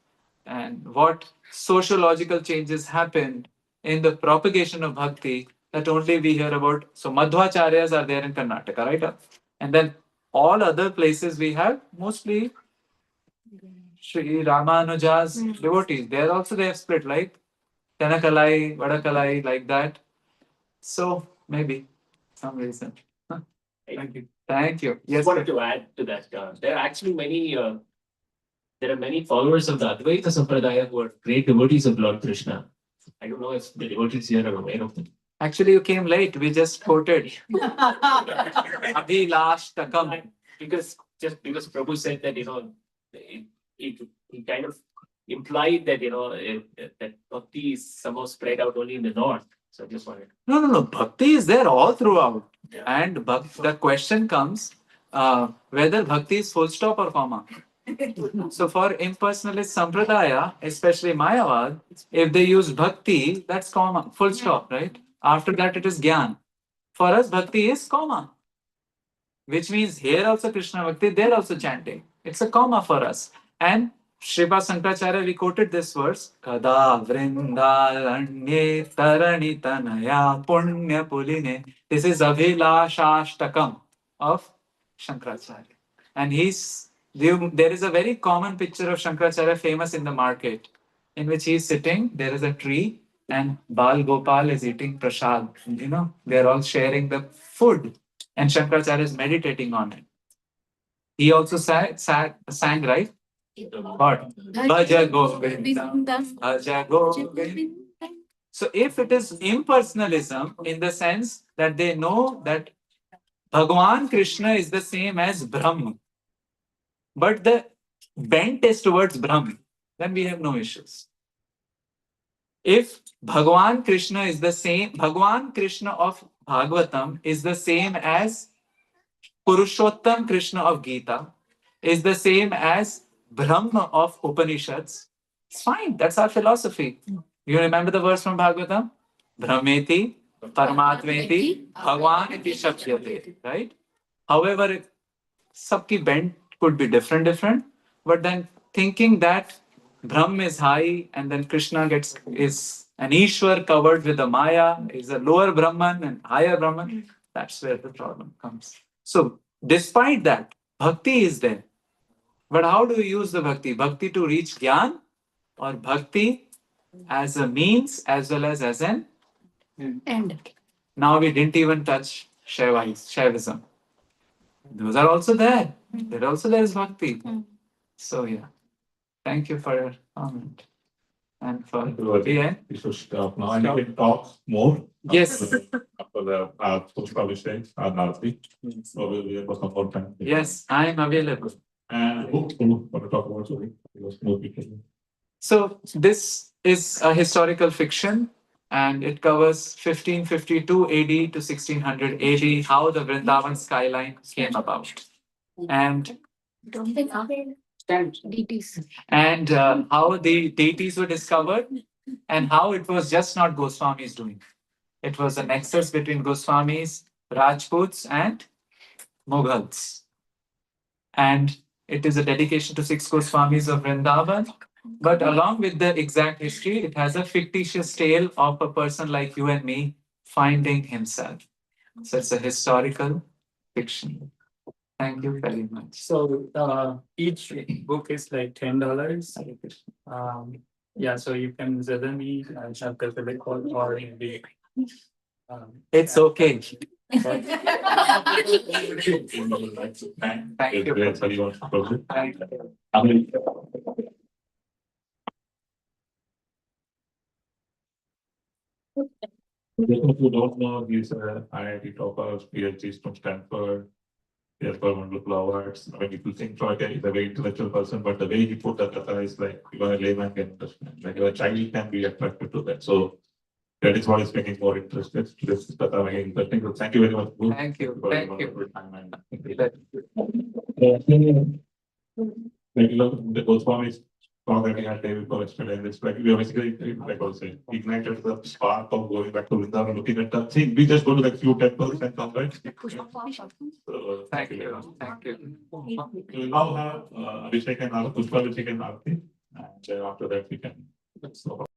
and what sociological changes happened in the propagation of bhakti that only we hear about. So Madhvacharyas are there in Karnataka, right? And then all other places we have mostly Sri Ramanuja's devotees. There also they have split like Tenakalai, Vadakalai, like that. So maybe some reason. Thank you. Thank you. Just wanted to add to that. There are actually there are many followers of the Advaita Sampradaya who are great devotees of Lord Krishna. I don't know if the devotees here are aware of them. Actually, you came late. We just quoted. Abhi last takam. Because Prabhu said that, he kind of implied that, that bhakti is somehow spread out only in the north. So I just wanted. No. Bhakti is there all throughout. Yeah. And the question comes whether bhakti is full stop or comma. So for impersonalist sampradaya, especially Mayavad, if they use bhakti, that's comma, full stop, right? After that, it is gyan. For us, bhakti is comma, which means here also Krishna bhakti, there also chanting. It's a comma for us. And Sripad Sankaracharya, we quoted this verse, Kada vrindaranye tarani tanaya punya puline. This is Abhilashashtakam of Shankaracharya. And there is a very common picture of Shankaracharya famous in the market, in which he is sitting, there is a tree, and Bal Gopal is eating prasad. They're all sharing the food, and Shankaracharya is meditating on it. He also sang, right? What? Bhaja Govinda, Bhaja Govinda. So if it is impersonalism in the sense that they know that Bhagwan Krishna is the same as Brahma, but the bent is towards Brahma, then we have no issues. If Bhagwan Krishna is the same, Bhagwan Krishna of Bhagavatam is the same as Purushottam Krishna of Gita, is the same as Brahma of Upanishads, it's fine. That's our philosophy. You remember the verse from Bhagavatam? Brahmeti, Paramatmeti, Bhagwan iti Shabdyate, right? However, sabki bent could be different, but then thinking that Brahm is high and then Krishna is an Ishwar covered with a Maya, is a lower Brahman and higher Brahman, that's where the problem comes. So, despite that, bhakti is there. But how do you use the bhakti? Bhakti to reach Gyan or bhakti as a means as well as an end? Now we didn't even touch Shaivism. Those are also there. There also there is bhakti. So yeah, thank you for your comment. And for We should stop now and you can talk more. Yes. After the post-publishing, so we'll be able to some more time. Yes, I am available. And who want to talk about it? Because more people. So this is a historical fiction, and it covers 1552 AD to 1600 AD, how the Vrindavan skyline came about. And and how the deities were discovered, and how it was just not Goswamis doing. It was a nexus between Goswamis, Rajputs, and Mughals. And it is a dedication to 6 Goswamis of Vrindavan. But along with the exact history, it has a fictitious tale of a person like you and me finding himself. So it's a historical fiction. Thank you very much. So each book is like $10. Yeah, so you can either me or in the It's okay. Thank you. Thank you. Those who don't know, he's a IIT topper, PhDs from Stanford. He has got wonderful awards. I mean, people think Troy is a very intellectual person, but the way he put that data is like even a layman can understand. Like a child can be attracted to that. So that is what is making more interested. This data making interesting. So thank you very much. Guru, Thank you. for your Thank you. wonderful time and like look, the Goswami is talking at David for yesterday, and it's like we are basically like I was saying, ignited the spark of going back to Vrindavan, looking at that thing. We just go to like few temples and come right. So, Thank you. Thank you. we will now have Abhishek and Pushpa Abhishek and Aarti, and after that we can.